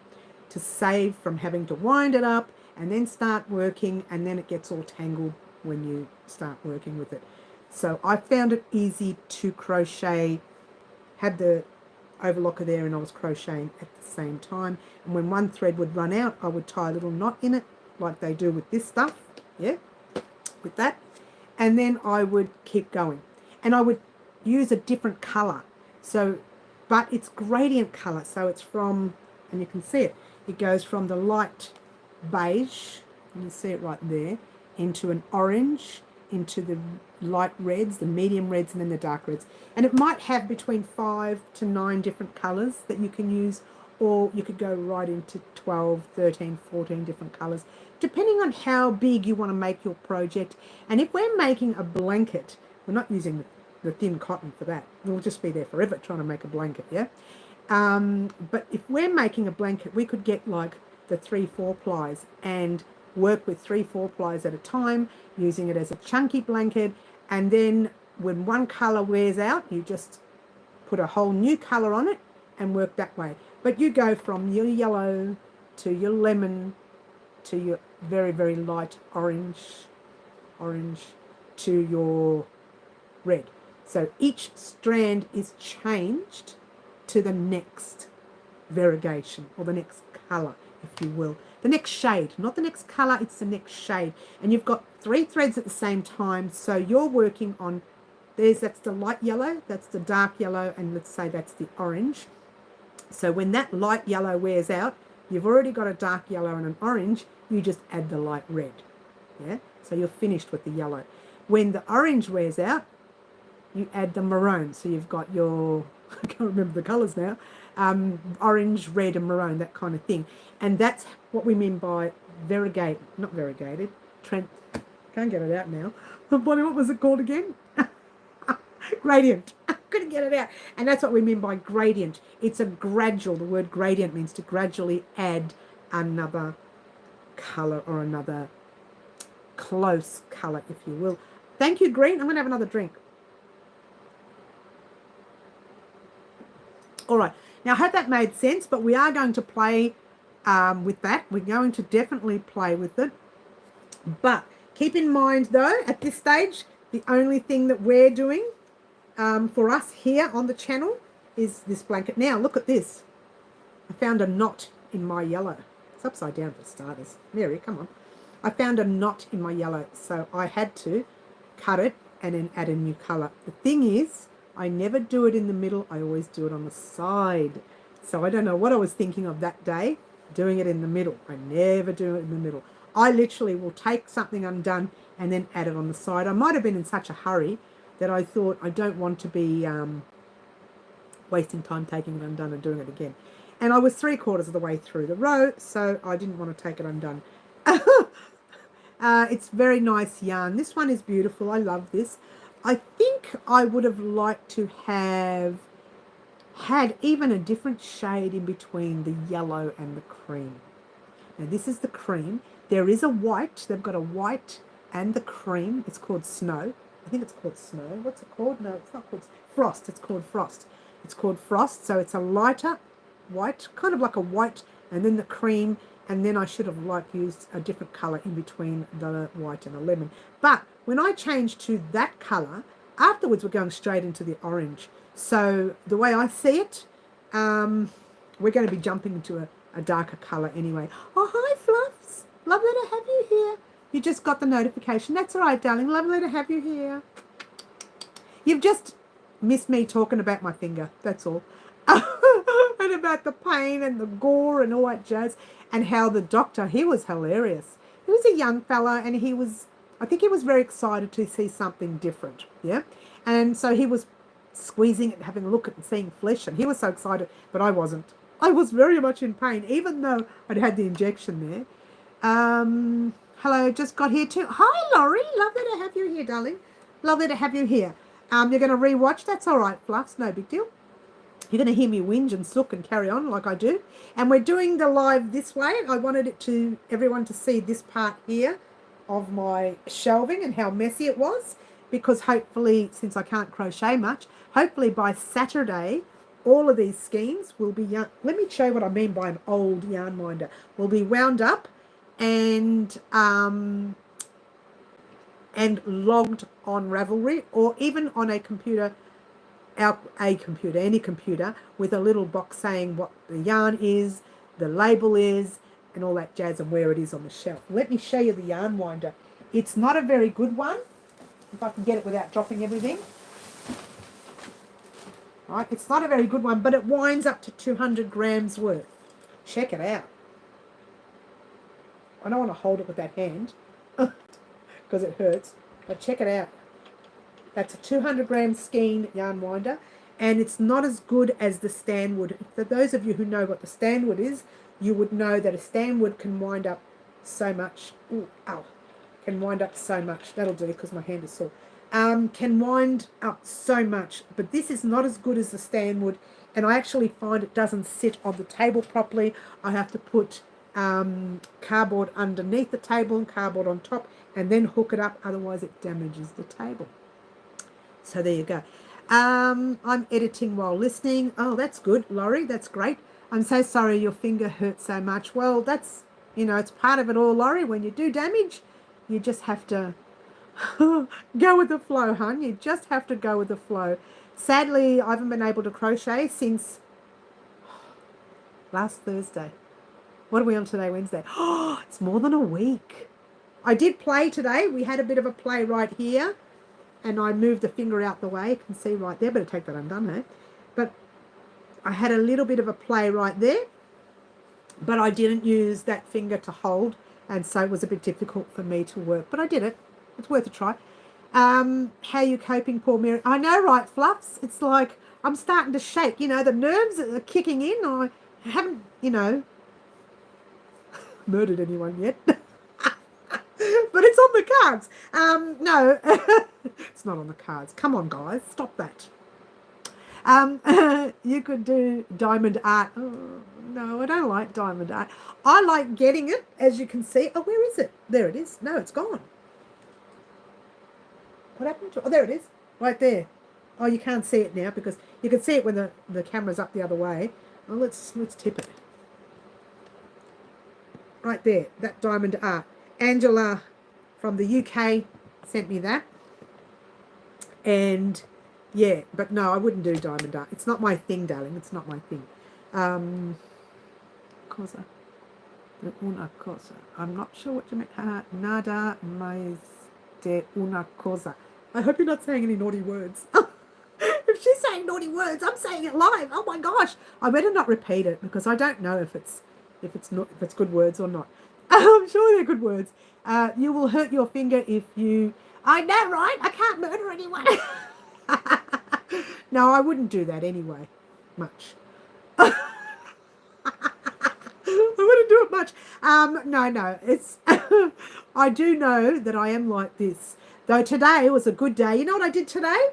to save from having to wind it up and then start working, and then it gets all tangled when you start working with it. So I found it easy to crochet, had the overlocker there, and I was crocheting at the same time. And when one thread would run out, I would tie a little knot in it like they do with this stuff, yeah, with that. And then I would keep going. And I would use a different colour. So, but it's gradient colour, so it's from, and you can see it, it goes from the light beige, and you see it right there, into an orange, into the light reds, the medium reds, and then the dark reds. And it might have between 5 to 9 different colours that you can use, or you could go right into 12, 13, 14 different colours, depending on how big you want to make your project. And if we're making a blanket, we're not using the thin cotton for that. We'll just be there forever trying to make a blanket, yeah? But if we're making a blanket, we could get like the 3-4 plies and work with 3-4 plies at a time, using it as a chunky blanket. And then when one colour wears out, you just put a whole new colour on it and work that way. But you go from your yellow to your lemon to your very, very light orange to your red. So each strand is changed to the next variegation, or the next colour, if you will. The next shade, not the next colour, it's the next shade. And you've got 3 threads at the same time, so you're working on, that's the light yellow, that's the dark yellow, and let's say that's the orange. So when that light yellow wears out, you've already got a dark yellow and an orange, you just add the light red, yeah? So you're finished with the yellow. When the orange wears out, you add the maroon. So you've got your, I can't remember the colours now, orange, red and maroon, that kind of thing. And that's what we mean by variegated, not variegated, can't get it out now. Bonnie, what was it called again? Gradient. Couldn't get it out. And that's what we mean by gradient. It's a gradual, the word gradient means to gradually add another colour, or another close colour, if you will. Thank you, Green. I'm going to have another drink. All right. Now, I hope that made sense, but we are going to play with that. We're going to definitely play with it. But keep in mind, though, at this stage, the only thing that we're doing for us here on the channel is this blanket. Now, look at this. I found a knot in my yellow. It's upside down for starters. Mary, come on. I found a knot in my yellow, so I had to cut it and then add a new colour. The thing is, I never do it in the middle. I always do it on the side. So I don't know what I was thinking of that day, doing it in the middle. I never do it in the middle. I literally will take something undone and then add it on the side. I might have been in such a hurry that I thought I don't want to be wasting time taking it undone and doing it again. And I was 3/4 of the way through the row, so I didn't want to take it undone. It's very nice yarn. This one is beautiful. I love this. I think I would have liked to have had even a different shade in between the yellow and the cream. Now this is the cream. There is a white. They've got a white and the cream. It's called Snow. I think it's called Snow. What's it called? No, it's not called Frost. It's called Frost. It's called Frost. So it's a lighter white, kind of like a white, and then the cream, and then I should have used a different colour in between the white and the lemon. But when I changed to that colour, afterwards we're going straight into the orange. So the way I see it, we're going to be jumping into a darker colour anyway. Oh, hi, Fluffs. Lovely to have you here. You just got the notification. That's all right, darling. Lovely to have you here. You've just missed me talking about my finger. That's all. And about the pain and the gore and all that jazz. And how the doctor, he was hilarious. He was a young fella and I think he was very excited to see something different. Yeah. And so he was squeezing it, having a look at it and seeing flesh. And he was so excited, but I wasn't. I was very much in pain, even though I'd had the injection there. Hello, just got here too. Hi, Laurie. Lovely to have you here, darling. Lovely to have you here. You're going to rewatch. That's all right, Fluffs. No big deal. You're going to hear me whinge and sook and carry on like I do. And we're doing the live this way. I wanted everyone to see this part here of my shelving and how messy it was, because hopefully, since I can't crochet much, hopefully by Saturday, all of these skeins will be let me show you what I mean by an old yarn winder. Will be wound up and logged on Ravelry, or even on a computer, any computer, with a little box saying what the yarn is, the label is, and all that jazz, and where it is on the shelf. Let me show you the yarn winder. It's not a very good one, if I can get it without dropping everything. Right, it's not a very good one, but it winds up to 200 grams worth. Check it out. I don't want to hold it with that hand because it hurts, but check it out. That's a 200 gram skein yarn winder, and it's not as good as the Stanwood. For those of you who know what the Stanwood is, you would know that a Stanwood can wind up so much. Ooh, ow. Can wind up so much. That'll do because my hand is sore. Can wind up so much, but this is not as good as the Stanwood, and I actually find it doesn't sit on the table properly. I have to put cardboard underneath the table and cardboard on top, and then hook it up, otherwise it damages the table. So there you go. I'm editing while listening. Oh, that's good, Laurie. That's great. I'm so sorry your finger hurts so much. Well, that's, it's part of it all, Laurie. When you do damage, you just have to go with the flow, hon. You just have to go with the flow. Sadly, I haven't been able to crochet since last Thursday. What are we on today? Wednesday. Oh, it's more than a week. I did play today. We had a bit of a play right here, and I moved the finger out the way. You can see right there. Better take that undone, eh? But I had a little bit of a play right there, but I didn't use that finger to hold, and so it was a bit difficult for me to work. But I did it. It's worth a try. How are you coping, poor Mary? I know, right, Fluffs? It's like I'm starting to shake. The nerves are kicking in. I haven't, murdered anyone yet. But it's on the cards. No, it's not on the cards. Come on, guys. Stop that. You could do diamond art. Oh, no, I don't like diamond art. I like getting it, as you can see. Oh, where is it? There it is. No, it's gone. What happened to it? Oh, there it is. Right there. Oh, you can't see it now because you can see it when the camera's up the other way. Oh, let's tip it. Right there, that diamond art. Angela from the UK sent me that. And yeah, but no, I wouldn't do diamond art. It's not my thing, darling. It's not my thing. Cosa. Una cosa. I'm not sure what you meant. Nada mais de una cosa. I hope you're not saying any naughty words. If she's saying naughty words, I'm saying it live. Oh my gosh. I better not repeat it because I don't know if it's good words or not. I'm sure they're good words. You will hurt your finger if you... I know, right? I can't murder anyone. No, I wouldn't do that anyway. Much. I wouldn't do it much. No. It's... I do know that I am like this. Though today was a good day. You know what I did today?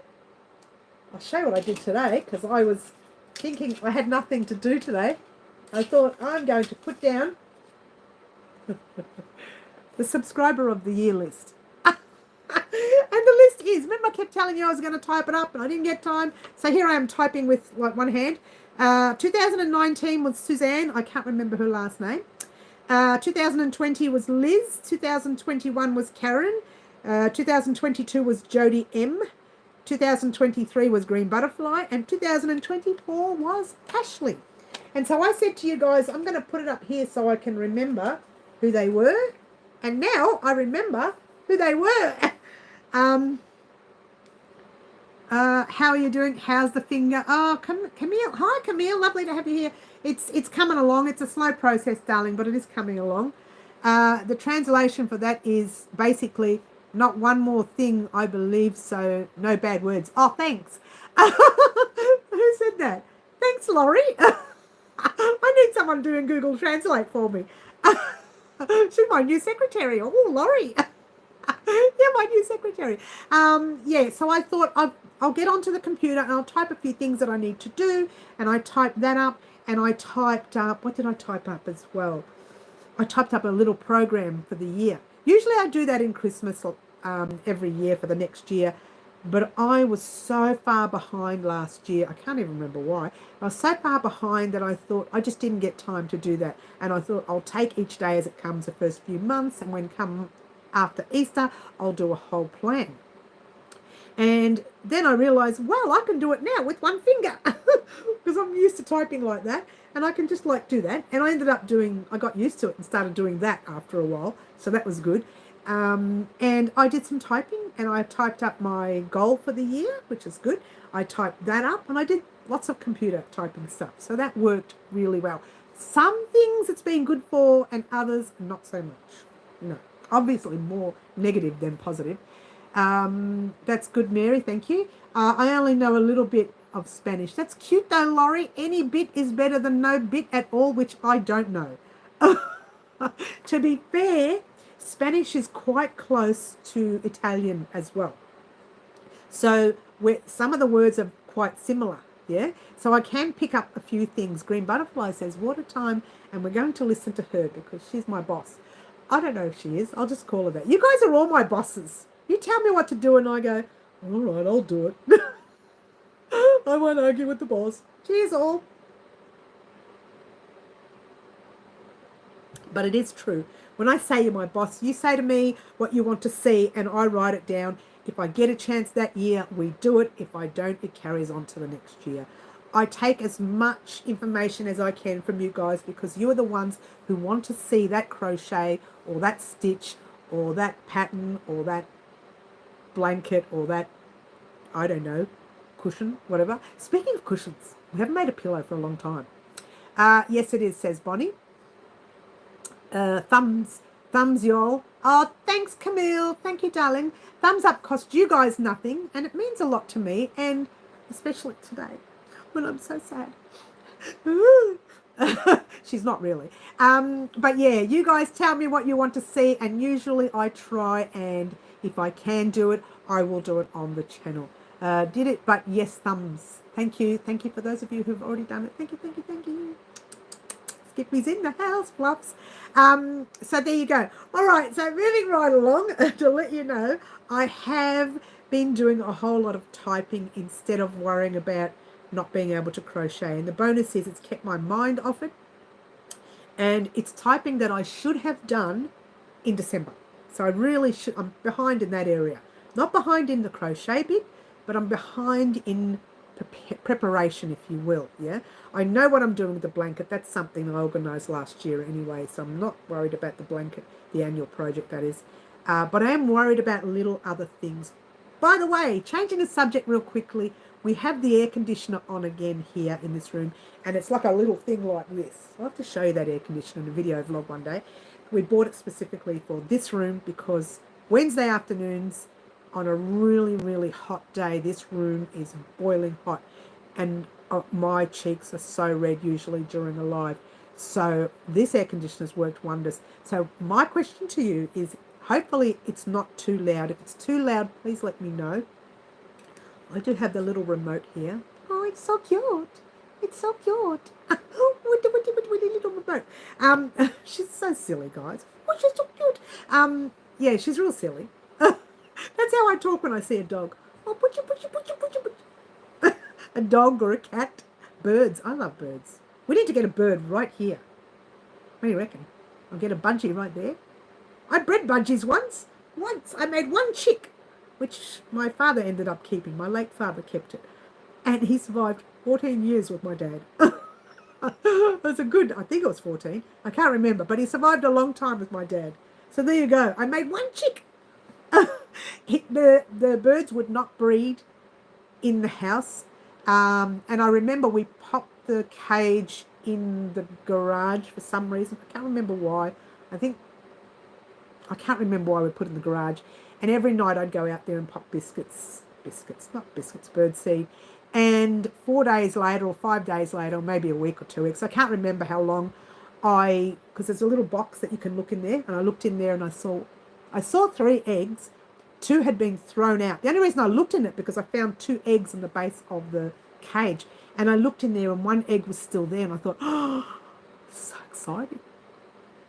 I'll show you what I did today because I was thinking I had nothing to do today. I thought I'm going to put down the subscriber of the year list. And the list is, remember I kept telling you I was going to type it up and I didn't get time. So here I am typing with like one hand. 2019 was Suzanne. I can't remember her last name. 2020 was Liz. 2021 was Karen. 2022 was Jody M. 2023 was Green Butterfly. And 2024 was Ashley. And so I said to you guys, I'm going to put it up here so I can remember who they were. And now I remember who they were. How are you doing? How's the finger? Oh, Camille. Hi, Camille. Lovely to have you here. It's coming along. It's a slow process, darling, but it is coming along. The translation for that is basically not one more thing, I believe so. No bad words. Oh, thanks. Who said that? Thanks, Laurie. I need someone doing Google Translate for me. She's my new secretary. Oh, Laurie. Yeah, my new secretary. Yeah, so I thought I'll get onto the computer and I'll type a few things that I need to do. And I typed that up, and I typed up, what did I type up as well? I typed up a little program for the year. Usually I do that in Christmas every year for the next year. But I was so far behind last year. I can't even remember why. I was so far behind that I thought I just didn't get time to do that. And I thought I'll take each day as it comes the first few months. And when come after Easter, I'll do a whole plan. And then I realized, well, I can do it now with one finger because I'm used to typing like that. And I can just like do that. And I ended up I got used to it and started doing that after a while. So that was good. And I did some typing, and I typed up my goal for the year, which is good. I typed that up, and I did lots of computer typing stuff. So that worked really well. Some things it's been good for, and others not so much. No, obviously more negative than positive. That's good, Mary. Thank you. I only know a little bit of Spanish. That's cute though, Laurie. Any bit is better than no bit at all, which I don't know. To be fair, Spanish is quite close to Italian as well. So some of the words are quite similar, yeah? So I can pick up a few things. Green Butterfly says, water time, and we're going to listen to her because she's my boss. I don't know if she is. I'll just call her that. You guys are all my bosses. You tell me what to do, and I go, all right, I'll do it. I won't argue with the boss. Cheers, all. But it is true. When I say you're my boss, you say to me what you want to see, and I write it down. If I get a chance that year, we do it. If I don't, it carries on to the next year. I take as much information as I can from you guys because you are the ones who want to see that crochet or that stitch or that pattern or that blanket or that, I don't know, cushion, whatever. Speaking of cushions, we haven't made a pillow for a long time. Yes, it is, says Bonnie. Thumbs, y'all. Oh, thanks, Camille. Thank you, darling. Thumbs up cost you guys nothing, and it means a lot to me, and especially today when I'm so sad. She's not really. But yeah, you guys tell me what you want to see, and usually I try, and if I can do it, I will do it on the channel. Did it, but yes, thumbs. Thank you. Thank you for those of you who've already done it. Thank you, thank you, thank you. Skippy's in the house, fluffs. So there you go. All right, so moving right along to let you know, I have been doing a whole lot of typing instead of worrying about not being able to crochet. And the bonus is it's kept my mind off it. And it's typing that I should have done in December. So I really should, I'm behind in that area. Not behind in the crochet bit, but I'm behind in preparation, if you will, yeah? I know what I'm doing with the blanket. That's something I organised last year anyway, so I'm not worried about the blanket, the annual project, that is. But I am worried about little other things. By the way, changing the subject real quickly, we have the air conditioner on again here in this room, and it's like a little thing like this. I'll have to show you that air conditioner in a video vlog one day. We bought it specifically for this room because Wednesday afternoons on a really, really hot day, this room is boiling hot, and my cheeks are so red usually during a live. So this air conditioner's worked wonders. So my question to you is, hopefully it's not too loud. If it's too loud, please let me know. I do have the little remote here. Oh, it's so cute. It's so cute. Witty little remote. She's so silly, guys. Oh, she's so cute. Yeah, she's real silly. That's how I talk when I see a dog. Oh, a dog or a cat. Birds. I love birds. We need to get a bird right here. What do you reckon? I'll get a budgie right there. I bred budgies once. I made one chick, which my father ended up keeping. My late father kept it. And he survived 14 years with my dad. It was a good, I think it was 14. I can't remember, but he survived a long time with my dad. So there you go. I made one chick. The birds would not breed in the house. And I remember we popped the cage in the garage for some reason. I can't remember why. I can't remember why we put it in the garage. And every night I'd go out there and pop bird seed. And 4 days later or 5 days later, or maybe a week or 2 weeks, I can't remember how long, because there's a little box that you can look in there, and I looked in there and I saw 3 eggs. 2 had been thrown out. The only reason I looked in it because I found 2 eggs in the base of the cage, and I looked in there and 1 egg was still there, and I thought, oh, so exciting.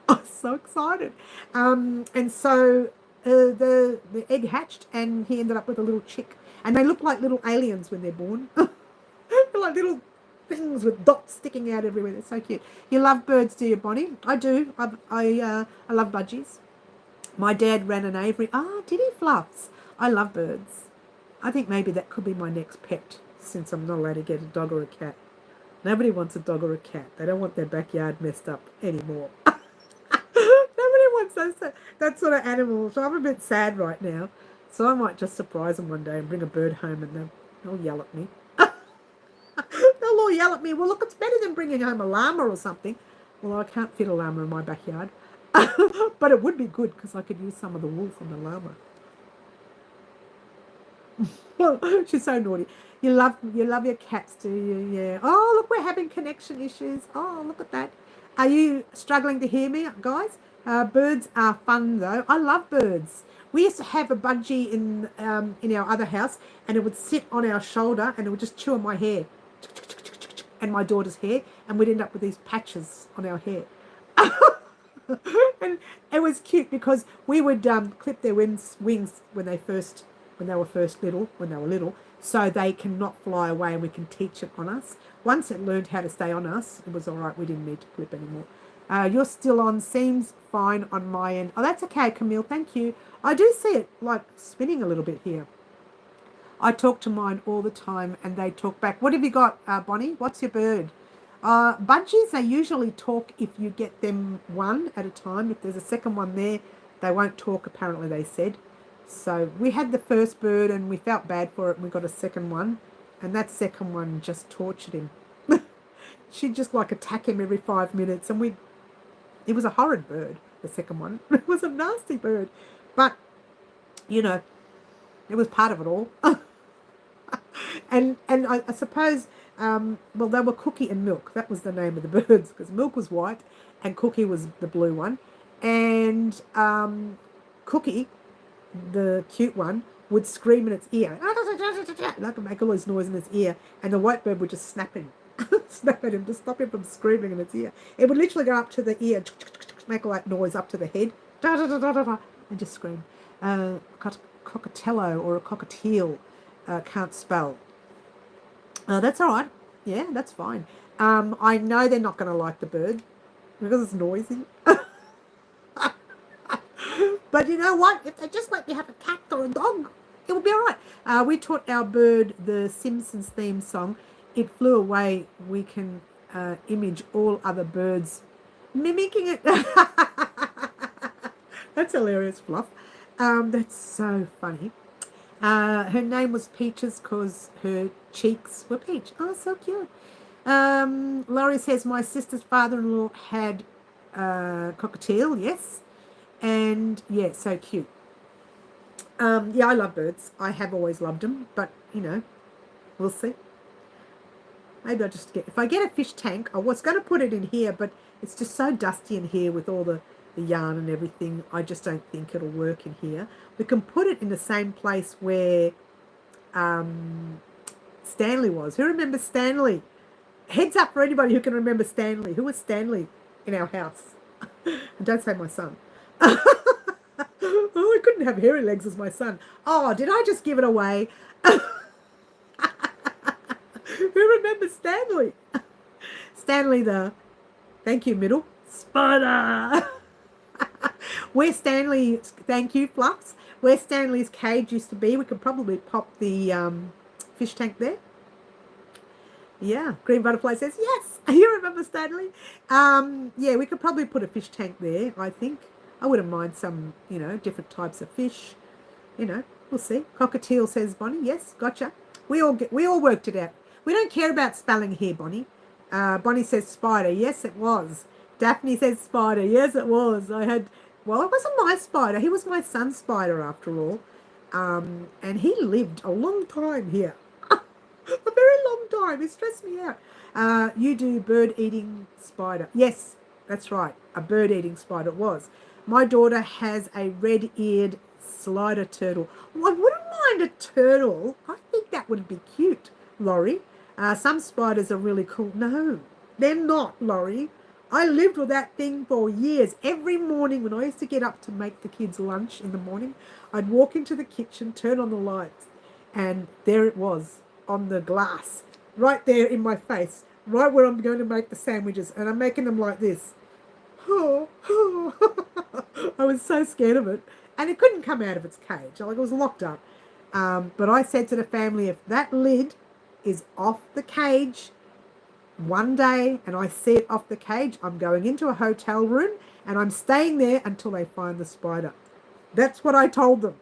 I was so excited. And so the egg hatched, and he ended up with a little chick. And they look like little aliens when they're born. They're like little things with dots sticking out everywhere. They're so cute. You love birds, do you, Bonnie? I do. I love budgies. My dad ran an aviary. Did he, Fluffs? I love birds. I think maybe that could be my next pet, since I'm not allowed to get a dog or a cat. Nobody wants a dog or a cat. They don't want their backyard messed up anymore. Nobody wants that sort of animal. So I'm a bit sad right now. So I might just surprise them one day and bring a bird home, and they'll yell at me. They'll all yell at me. Well, look, it's better than bringing home a llama or something. Well, I can't fit a llama in my backyard. But it would be good because I could use some of the wool from the llama. Well, she's so naughty. You love your cats, do you? Yeah. Oh, look, we're having connection issues. Oh, look at that. Are you struggling to hear me, guys? Birds are fun, though. I love birds. We used to have a budgie in our other house, and it would sit on our shoulder, and it would just chew on my hair and my daughter's hair, and we'd end up with these patches on our hair. And it was cute because we would clip their wings when they were little, so they cannot fly away, and we can teach it on us. Once it learned how to stay on us, it was all right. We didn't need to clip anymore. You're still on. Seems fine on my end. Oh, that's okay, Camille. Thank you. I do see it like spinning a little bit here. I talk to mine all the time, and they talk back. What have you got, Bonnie? What's your bird? Budgies, they usually talk if you get them one at a time. If there's a second one there, they won't talk, apparently, they said. So we had the first bird, and we felt bad for it, and we got a second one. And that second one just tortured him. She'd just like attack him every 5 minutes, and it was a horrid bird, the second one. It was a nasty bird. But, it was part of it all. and I suppose, well, they were Cookie and Milk. That was the name of the birds, because Milk was white and Cookie was the blue one. And Cookie, the cute one, would scream in its ear. Like make all this noise in its ear. And the white bird would just snap him. Snap at him to stop him from screaming in its ear. It would literally go up to the ear, make all that noise up to the head, and just scream. Cockatiello or a cockatiel, can't spell. That's all right. Yeah, that's fine. I know they're not going to like the bird because it's noisy. But you know what? If they just let me have a cat or a dog, it will be all right. We taught our bird the Simpsons theme song. It flew away. We can image all other birds mimicking it. That's hilarious, Fluff. That's so funny. Her name was Peaches because her cheeks were peach. Oh, so cute. Laurie says, my sister's father-in-law had cockatiel, yes. And, yeah, so cute. Yeah, I love birds. I have always loved them, but, we'll see. Maybe I'll just if I get a fish tank, I was going to put it in here, but it's just so dusty in here with all the yarn and everything. I just don't think it'll work in here. We can put it in the same place where Stanley was. Who remembers Stanley? Heads up for anybody who can remember Stanley. Who was Stanley in our house? And don't say my son. Oh, I couldn't have hairy legs as my son. Oh, did I just give it away? Who remembers Stanley? Stanley thank you, middle, spider. Where Stanley, thank you, Fluffs. Where Stanley's cage used to be, we could probably pop the fish tank there. Yeah, Green Butterfly says, yes, you remember Stanley. Yeah, we could probably put a fish tank there, I think. I wouldn't mind some, you know, different types of fish. You know, we'll see. Cockatiel, says Bonnie. Yes, gotcha. We all worked it out. We don't care about spelling here, Bonnie. Bonnie says spider. Yes, it was. Daphne says spider. Yes, it was. Well, it wasn't my spider. He was my son's spider after all. And he lived a long time here. A very long time. It stressed me out. You do bird-eating spider. Yes, that's right. A bird-eating spider it was. My daughter has a red-eared slider turtle. Well, I wouldn't mind a turtle. I think that would be cute, Laurie. Some spiders are really cool. No, they're not, Laurie. I lived with that thing for years. Every morning when I used to get up to make the kids lunch in the morning, I'd walk into the kitchen, turn on the lights, and there it was on the glass, right there in my face, right where I'm going to make the sandwiches, and I'm making them like this. Oh, I was so scared of it. And it couldn't come out of its cage. Like, it was locked up. But I said to the family, if that lid is off the cage one day and I see it off the cage, I'm going into a hotel room and I'm staying there until they find the spider. That's what I told them.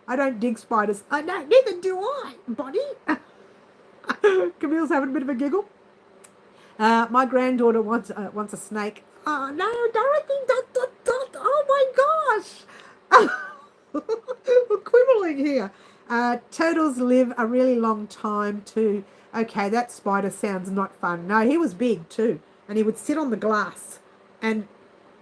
I don't dig spiders. I don't, neither do I, Bonnie. Camille's having a bit of a giggle. My granddaughter wants a snake. Oh, no, Dorothy, oh my gosh. We're quibbling here. Turtles live a really long time too. Okay, that spider sounds not fun. No, he was big too. And he would sit on the glass. And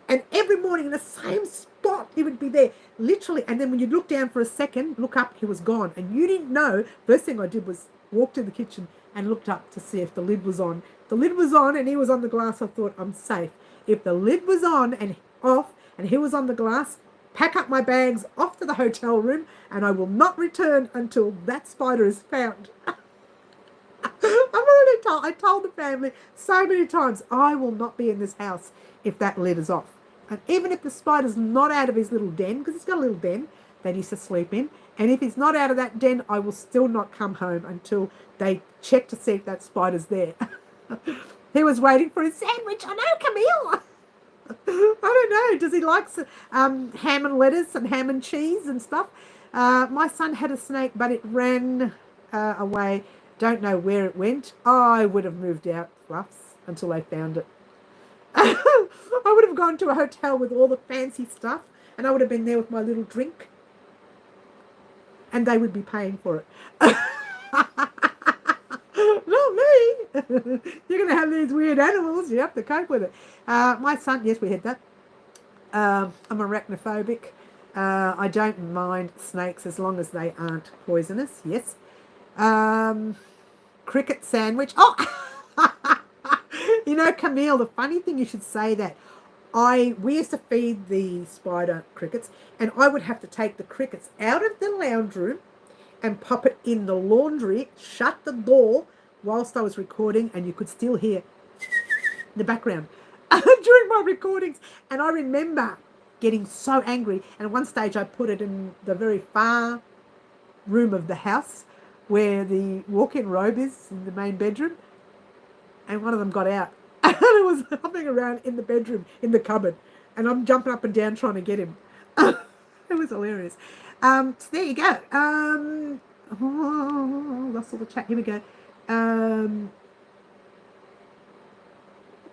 every morning in the same spot, he would be there. Literally. And then when you'd look down for a second, look up, he was gone. And you didn't know. First thing I did was walk to the kitchen and looked up to see if the lid was on. The lid was on and he was on the glass. I thought, I'm safe. If the lid was on and off and he was on the glass, pack up my bags off to the hotel room and I will not return until that spider is found. I told the family so many times, I will not be in this house if that lid is off. And even if the spider's not out of his little den, because he's got a little den that he used to sleep in, and if he's not out of that den, I will still not come home until they check to see if that spider's there. He was waiting for his sandwich. I know, Camille. I don't know. Does he like ham and lettuce and ham and cheese and stuff? My son had a snake, but it ran away. Don't know where it went. I would have moved out, Fluffs, until they found it. I would have gone to a hotel with all the fancy stuff, and I would have been there with my little drink, and they would be paying for it. Not me. You're going to have these weird animals. You have to cope with it. My son, yes, we had that. I'm arachnophobic. I don't mind snakes as long as they aren't poisonous. Yes. Cricket sandwich. Oh, you know, Camille, the funny thing, you should say that. We used to feed the spider crickets, and I would have to take the crickets out of the lounge room and pop it in the laundry, shut the door whilst I was recording, and you could still hear the background during my recordings. And I remember getting so angry, and at one stage I put it in the very far room of the house where the walk-in robe is in the main bedroom, and one of them got out and it was hopping around in the bedroom in the cupboard, and I'm jumping up and down trying to get him. It was hilarious. So there you go. Lost all the chat. Here we go.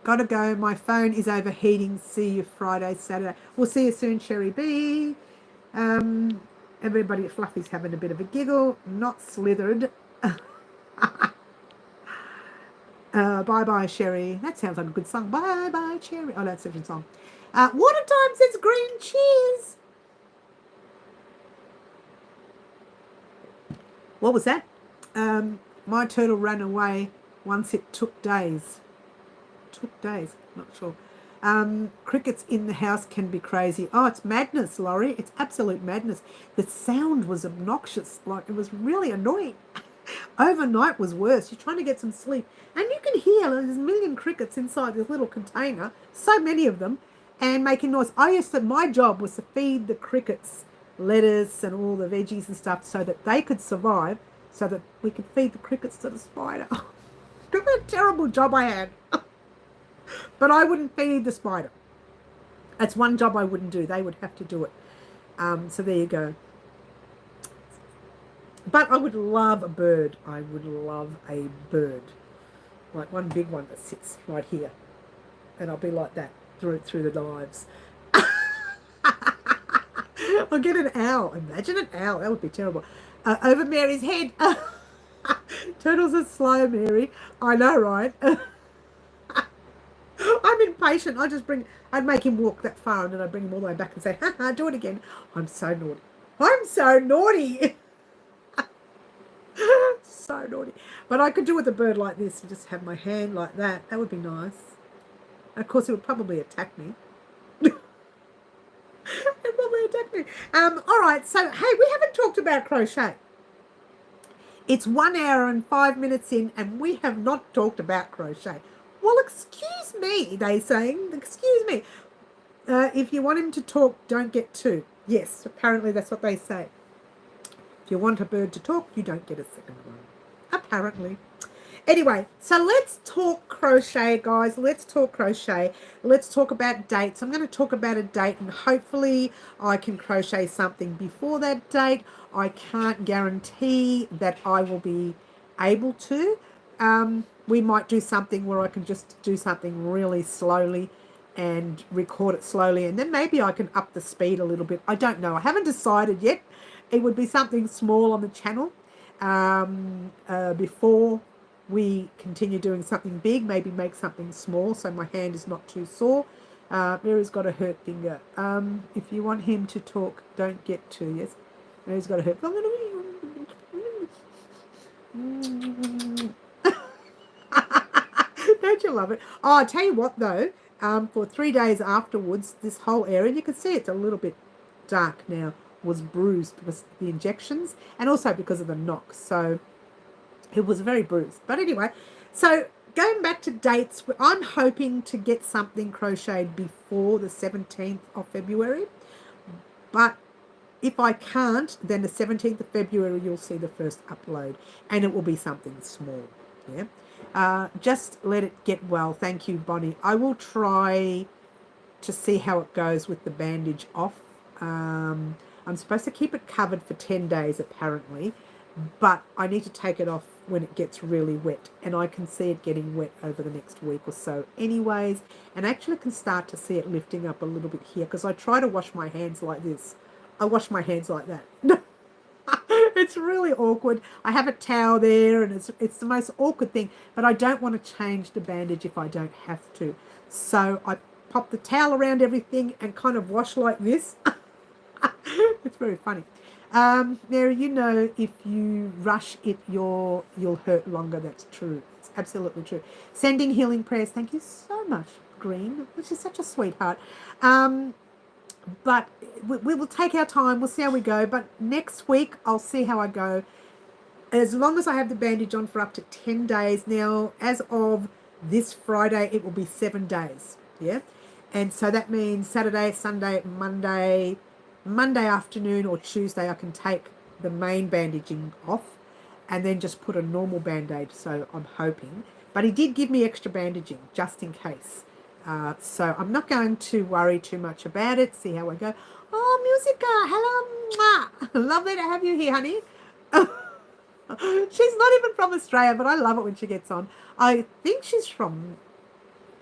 Gotta go. My phone is overheating. See you Friday, Saturday. We'll see you soon, Sherry B. Everybody at Fluffy's having a bit of a giggle. Not slithered. Bye-bye, Sherry. That sounds like a good song. Bye-bye, Sherry. Oh, that's a different song. Water Time says green cheese. What was that? My turtle ran away once. It took days. Not sure. Crickets in the house can be crazy. Oh, it's madness, Laurie. It's absolute madness. The sound was obnoxious. Like, it was really annoying. Overnight was worse. You're trying to get some sleep, and you can hear there's a million crickets inside this little container, so many of them, and making noise. My job was to feed the crickets lettuce and all the veggies and stuff so that they could survive, so that we could feed the crickets to the spider. Look what a terrible job I had. But I wouldn't feed the spider. That's one job I wouldn't do. They would have to do it. So there you go. But I would love a bird. I would love a bird. Like one big one that sits right here. And I'll be like that through the lives. I'll get an owl. Imagine an owl. That would be terrible. Over Mary's head. Turtles are slow, Mary. I know, right? I'm impatient. I'd make him walk that far and then I'd bring him all the way back and say, ha ha, do it again. I'm so naughty. I'm so naughty. So naughty. But I could do with a bird like this and just have my hand like that. That would be nice. And of course, it would probably attack me. It probably attack me. All right. So, hey, we haven't talked about crochet. It's 1 hour and 5 minutes in, and we have not talked about crochet. Well, excuse me, they saying. Excuse me. If you want him to talk, don't get two. Yes, apparently that's what they say. If you want a bird to talk, you don't get a second one. Apparently. Anyway, so let's talk crochet, guys. Let's talk crochet. Let's talk about dates. I'm going to talk about a date, and hopefully I can crochet something before that date. I can't guarantee that I will be able to. We might do something where I can just do something really slowly and record it slowly, and then maybe I can up the speed a little bit. I don't know. I haven't decided yet. It would be something small on the channel before we continue doing something big. Maybe make something small so my hand is not too sore. Mary's got a hurt finger. If you want him to talk, don't get too. Yes, Mary's got a hurt. Don't you love it? Oh, I'll tell you what though, for 3 days afterwards, this whole area, you can see it's a little bit dark now, was bruised because of the injections and also because of the knocks. So it was very bruised. But anyway, so going back to dates, I'm hoping to get something crocheted before the 17th of February. But if I can't, then the 17th of February, you'll see the first upload. And it will be something small. Yeah. Just let it get well. Thank you, Bonnie. I will try to see how it goes with the bandage off. I'm supposed to keep it covered for 10 days, apparently. But I need to take it off when it gets really wet, and I can see it getting wet over the next week or so anyways, and actually can start to see it lifting up a little bit here because I try to wash my hands like this. I wash my hands like that. It's really awkward. I have a towel there and it's the most awkward thing, but I don't want to change the bandage if I don't have to. So I pop the towel around everything and kind of wash like this. It's very funny. Mary, you know, if you rush it, you'll hurt longer. That's true. It's absolutely true. Sending healing prayers. Thank you so much, Green, which is such a sweetheart. But we will take our time. We'll see how we go. But next week, I'll see how I go. As long as I have the bandage on for up to 10 days. Now, as of this Friday, it will be 7 days. Yeah. And so that means Saturday, Sunday, Monday afternoon or Tuesday, I can take the main bandaging off and then just put a normal band-aid. So I'm hoping. But he did give me extra bandaging just in case. So I'm not going to worry too much about it. See how I go. Oh, Musica, hello. Lovely to have you here, honey. She's not even from Australia, but I love it when she gets on. I think she's from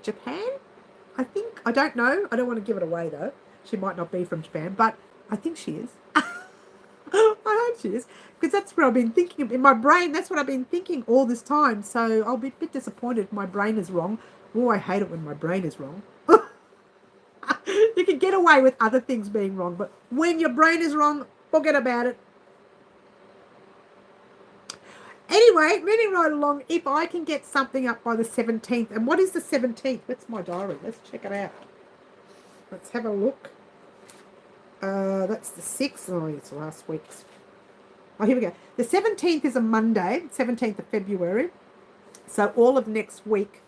Japan. I don't know. I don't want to give it away, though. She might not be from Japan, but I think she is. I hope she is, because that's what I've been thinking. In my brain, that's what I've been thinking all this time. So I'll be a bit disappointed if my brain is wrong. Oh, I hate it when my brain is wrong. You can get away with other things being wrong, but when your brain is wrong, forget about it. Anyway, moving right along, if I can get something up by the 17th, and what is the 17th? What's my diary? Let's check it out. Let's have a look. That's the 6th. Oh, it's last week's. Oh, here we go. The 17th is a Monday, 17th of February. So all of next week.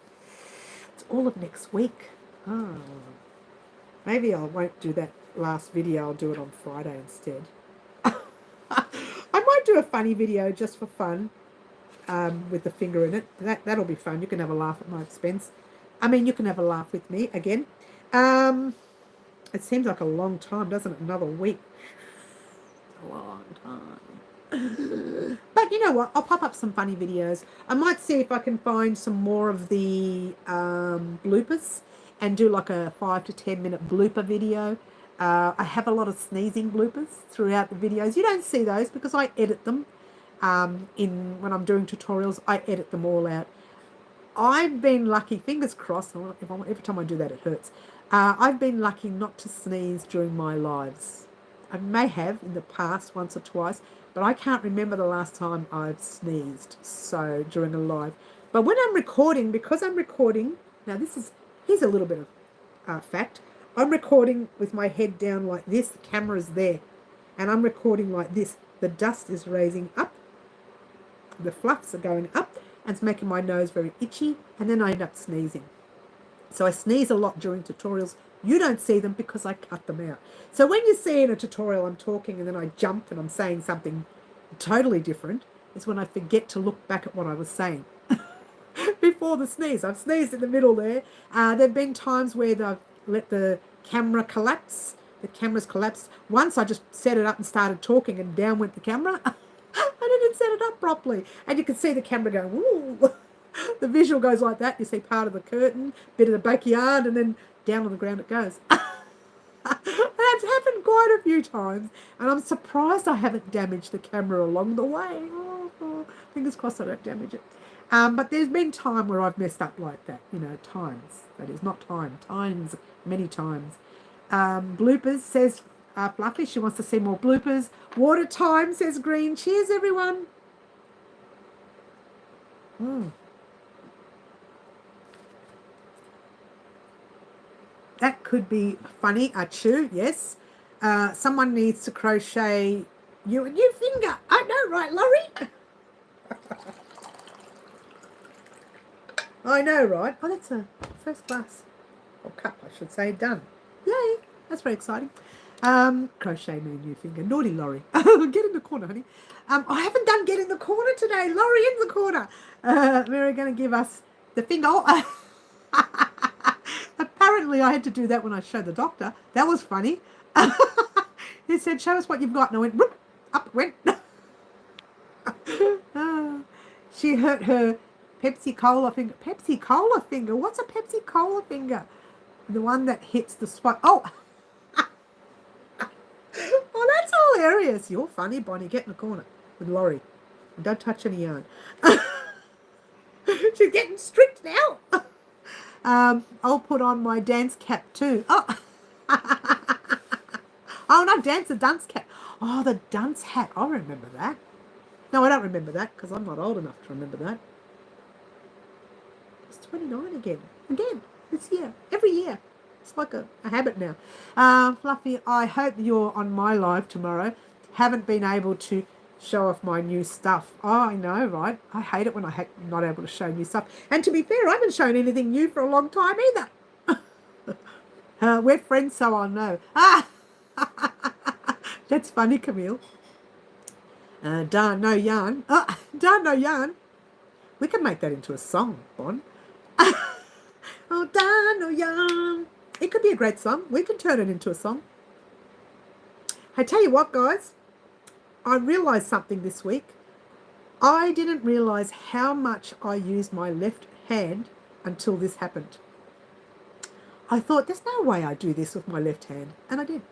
It's all of next week. Oh. Maybe I won't do that last video. I'll do it on Friday instead. I might do a funny video just for fun with the finger in it. That'll be fun. You can have a laugh at my expense. I mean, you can have a laugh with me again. It seems like a long time, doesn't it? Another week. A long time. But you know what? I'll pop up some funny videos. I might see if I can find some more of the bloopers and do like a 5 to 10 minute blooper video. I have a lot of sneezing bloopers throughout the videos. You don't see those because I edit them. When I'm doing tutorials, I edit them all out. I've been lucky, fingers crossed, every time I do that it hurts. I've been lucky not to sneeze during my lives. I may have in the past once or twice, but I can't remember the last time I've sneezed during a live. But when I'm recording, because I'm recording, now here's a little bit of fact. I'm recording with my head down like this, the camera's there, and I'm recording like this. The dust is raising up, the fluffs are going up, and it's making my nose very itchy, and then I end up sneezing. So I sneeze a lot during tutorials. You don't see them because I cut them out. So when you see in a tutorial I'm talking and then I jump and I'm saying something totally different, is when I forget to look back at what I was saying before the sneeze. I've sneezed in the middle there. There have been times where I've let the camera collapse. The camera's collapsed. Once I just set it up and started talking and down went the camera. I didn't set it up properly. And you can see the camera going, woo. The visual goes like that. You see part of the curtain, bit of the backyard, and then down on the ground it goes. That's happened quite a few times, and I'm surprised I haven't damaged the camera along the way. Fingers crossed I don't damage it. But there's been time where I've messed up like that, times. That is not times, many times. Bloopers, says Fluffy. She wants to see more bloopers. Water time, says Green. Cheers, everyone. That could be funny. Achoo, yes. Someone needs to crochet you a new finger. I know, right, Laurie? I know, right? Oh, that's a first class. Or cup, I should say. Done. Yay. That's very exciting. Crochet me a new finger. Naughty Laurie. Get in the corner, honey. I haven't done get in the corner today. Laurie in the corner. We're going to give us the finger. Apparently, I had to do that when I showed the doctor. That was funny. He said, show us what you've got. And I went, whoop, up it went. She hurt her Pepsi Cola finger. Pepsi Cola finger? What's a Pepsi Cola finger? The one that hits the spot. Oh, oh, that's hilarious. You're funny, Bonnie. Get in the corner with Laurie. Don't touch any yarn. She's getting strict now. I'll put on my dance cap too. Oh, oh, not dance, the dunce cap. Oh, the dunce hat. I remember that. No, I don't remember that because I'm not old enough to remember that. It's 29 again. Again, this year. Every year. It's like a habit now. Fluffy, I hope you're on my live tomorrow. Haven't been able to show off my new stuff. Oh, I know, right? I hate it when I'm not able to show new stuff. And to be fair, I haven't shown anything new for a long time either. We're friends, so I'll know. That's funny, Camille. Darn no yarn. Darn no yarn. We can make that into a song, Bon. Oh, darn no yarn. It could be a great song. We can turn it into a song. I tell you what, guys. I realised something this week. I didn't realise how much I used my left hand until this happened. I thought, there's no way I do this with my left hand. And I did.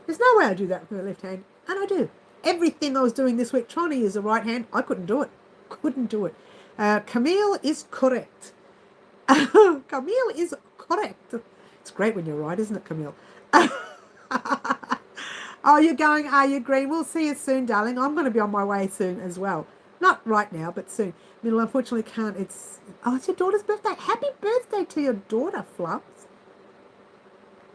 There's no way I do that with my left hand. And I do. Everything I was doing this week trying to use the right hand, I couldn't do it. Couldn't do it. Camille is correct. Camille is correct. It's great when you're right, isn't it, Camille? Oh, you're going, are you, Green? We'll see you soon, darling. I'm going to be on my way soon as well. Not right now, but soon. Middle, unfortunately, can't. It's your daughter's birthday. Happy birthday to your daughter, Fluffs.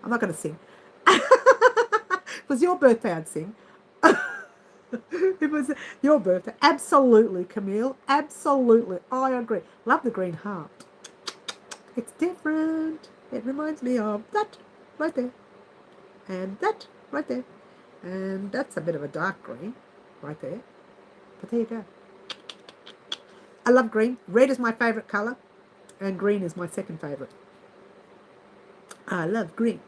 I'm not going to sing. If it was your birthday, I'd sing. If it was your birthday. Absolutely, Camille. Absolutely. I agree. Love the green heart. It's different. It reminds me of that right there. And that right there. And that's a bit of a dark green right there. But there you go. I love green. Red is my favourite colour. And green is my second favourite. I love green.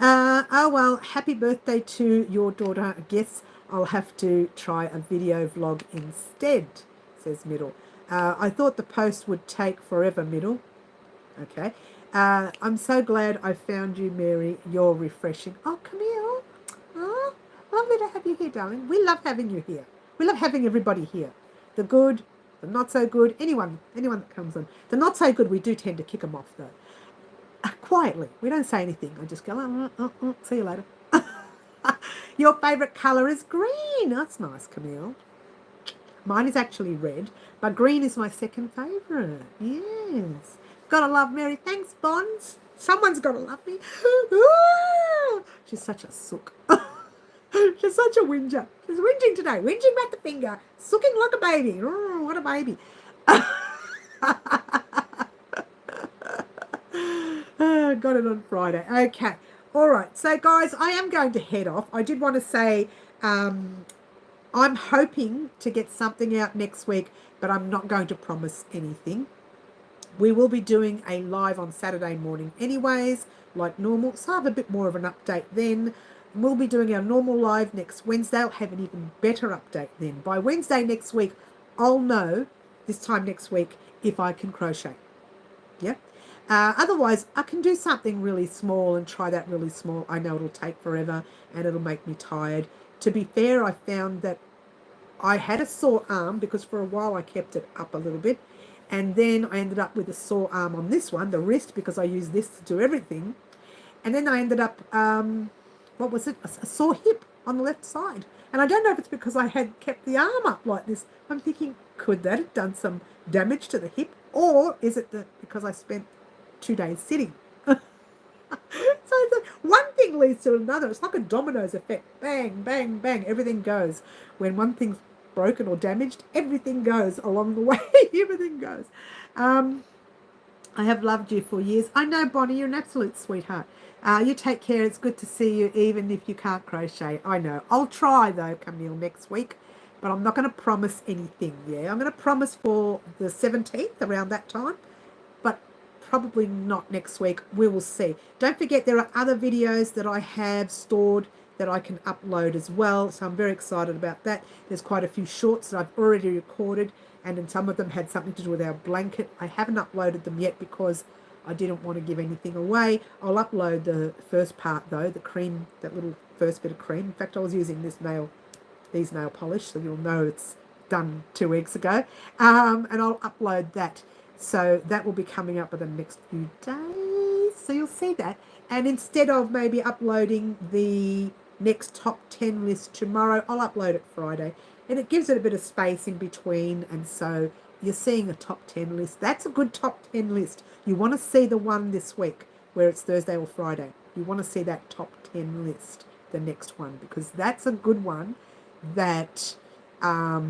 Oh, well, happy birthday to your daughter. I guess I'll have to try a video vlog instead, says Middle. I thought the post would take forever, Middle. Okay. I'm so glad I found you, Mary. You're refreshing. Oh, Camille. Oh, lovely to have you here, darling. We love having you here. We love having everybody here. The good, the not so good, anyone that comes on. The not so good, we do tend to kick them off, though. Quietly. We don't say anything. I just go, see you later. Your favourite colour is green. That's nice, Camille. Mine is actually red, but green is my second favourite. Yes. Gotta love Mary. Thanks, Bonds. Someone's gotta love me. She's such a sook. She's such a whinger. She's whinging today. Whinging back the finger. Sooking like a baby. Oh, what a baby. Got it on Friday. Okay. All right. So, guys, I am going to head off. I did want to say I'm hoping to get something out next week, but I'm not going to promise anything. We will be doing a live on Saturday morning anyways, like normal. So I have a bit more of an update then. We'll be doing our normal live next Wednesday. I'll have an even better update then. By Wednesday next week, I'll know this time next week if I can crochet. Yeah. Otherwise, I can do something really small and try that really small. I know it'll take forever and it'll make me tired. To be fair, I found that I had a sore arm because for a while I kept it up a little bit. And then I ended up with a sore arm on this one, the wrist, because I use this to do everything. And then I ended up, what was it? A sore hip on the left side. And I don't know if it's because I had kept the arm up like this. I'm thinking, could that have done some damage to the hip? Or is it because I spent 2 days sitting? So it's one thing leads to another. It's like a dominoes effect. Bang, bang, bang. Everything goes. When one thing's broken or damaged, everything goes along the way. Everything goes. I have loved you for years. I know, Bonnie, you're an absolute sweetheart. You take care. It's good to see you, even if you can't crochet. I know. I'll try, though, Camille, next week. But I'm not going to promise anything, yeah? I'm going to promise for the 17th, around that time. But probably not next week. We will see. Don't forget, there are other videos that I have stored that I can upload as well. So I'm very excited about that. There's quite a few shorts that I've already recorded, and then some of them had something to do with our blanket. I haven't uploaded them yet because I didn't want to give anything away. I'll upload the first part though, the cream, that little first bit of cream. In fact, I was using these nail polish, so you'll know it's done 2 weeks ago. And I'll upload that. So that will be coming up in the next few days. So you'll see that. And instead of maybe uploading the next top 10 list tomorrow, I'll upload it Friday. And it gives it a bit of space in between. And so you're seeing a top 10 list. That's a good top 10 list. You want to see the one this week where it's Thursday or Friday. You want to see that top 10 list, the next one, because that's a good one that I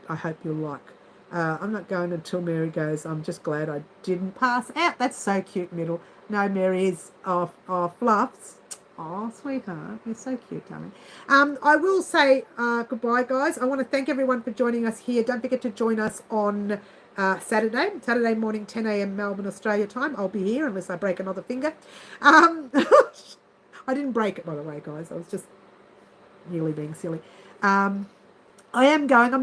hope you'll like. I'm not going until Mary goes, I'm just glad I didn't pass out. That's so cute, Middle. No, Mary is off Fluffs. Oh, sweetheart. You're so cute, darling. I will say goodbye, guys. I want to thank everyone for joining us here. Don't forget to join us on Saturday morning, 10 a.m. Melbourne, Australia time. I'll be here unless I break another finger. I didn't break it, by the way, guys. I was just nearly being silly. I'm going,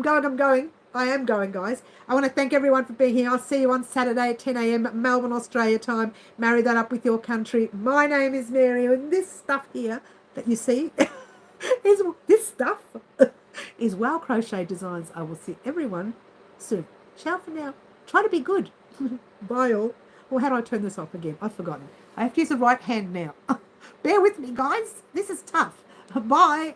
guys. I want to thank everyone for being here. I'll see you on Saturday at 10 a.m. Melbourne, Australia time. Marry that up with your country. My name is Mary, and this stuff here that you see is Wow Crochet Designs. I will see everyone soon. Ciao for now. Try to be good. Bye all. Or how do I turn this off again? I've forgotten. I have to use the right hand now. Bear with me, guys. This is tough. Bye.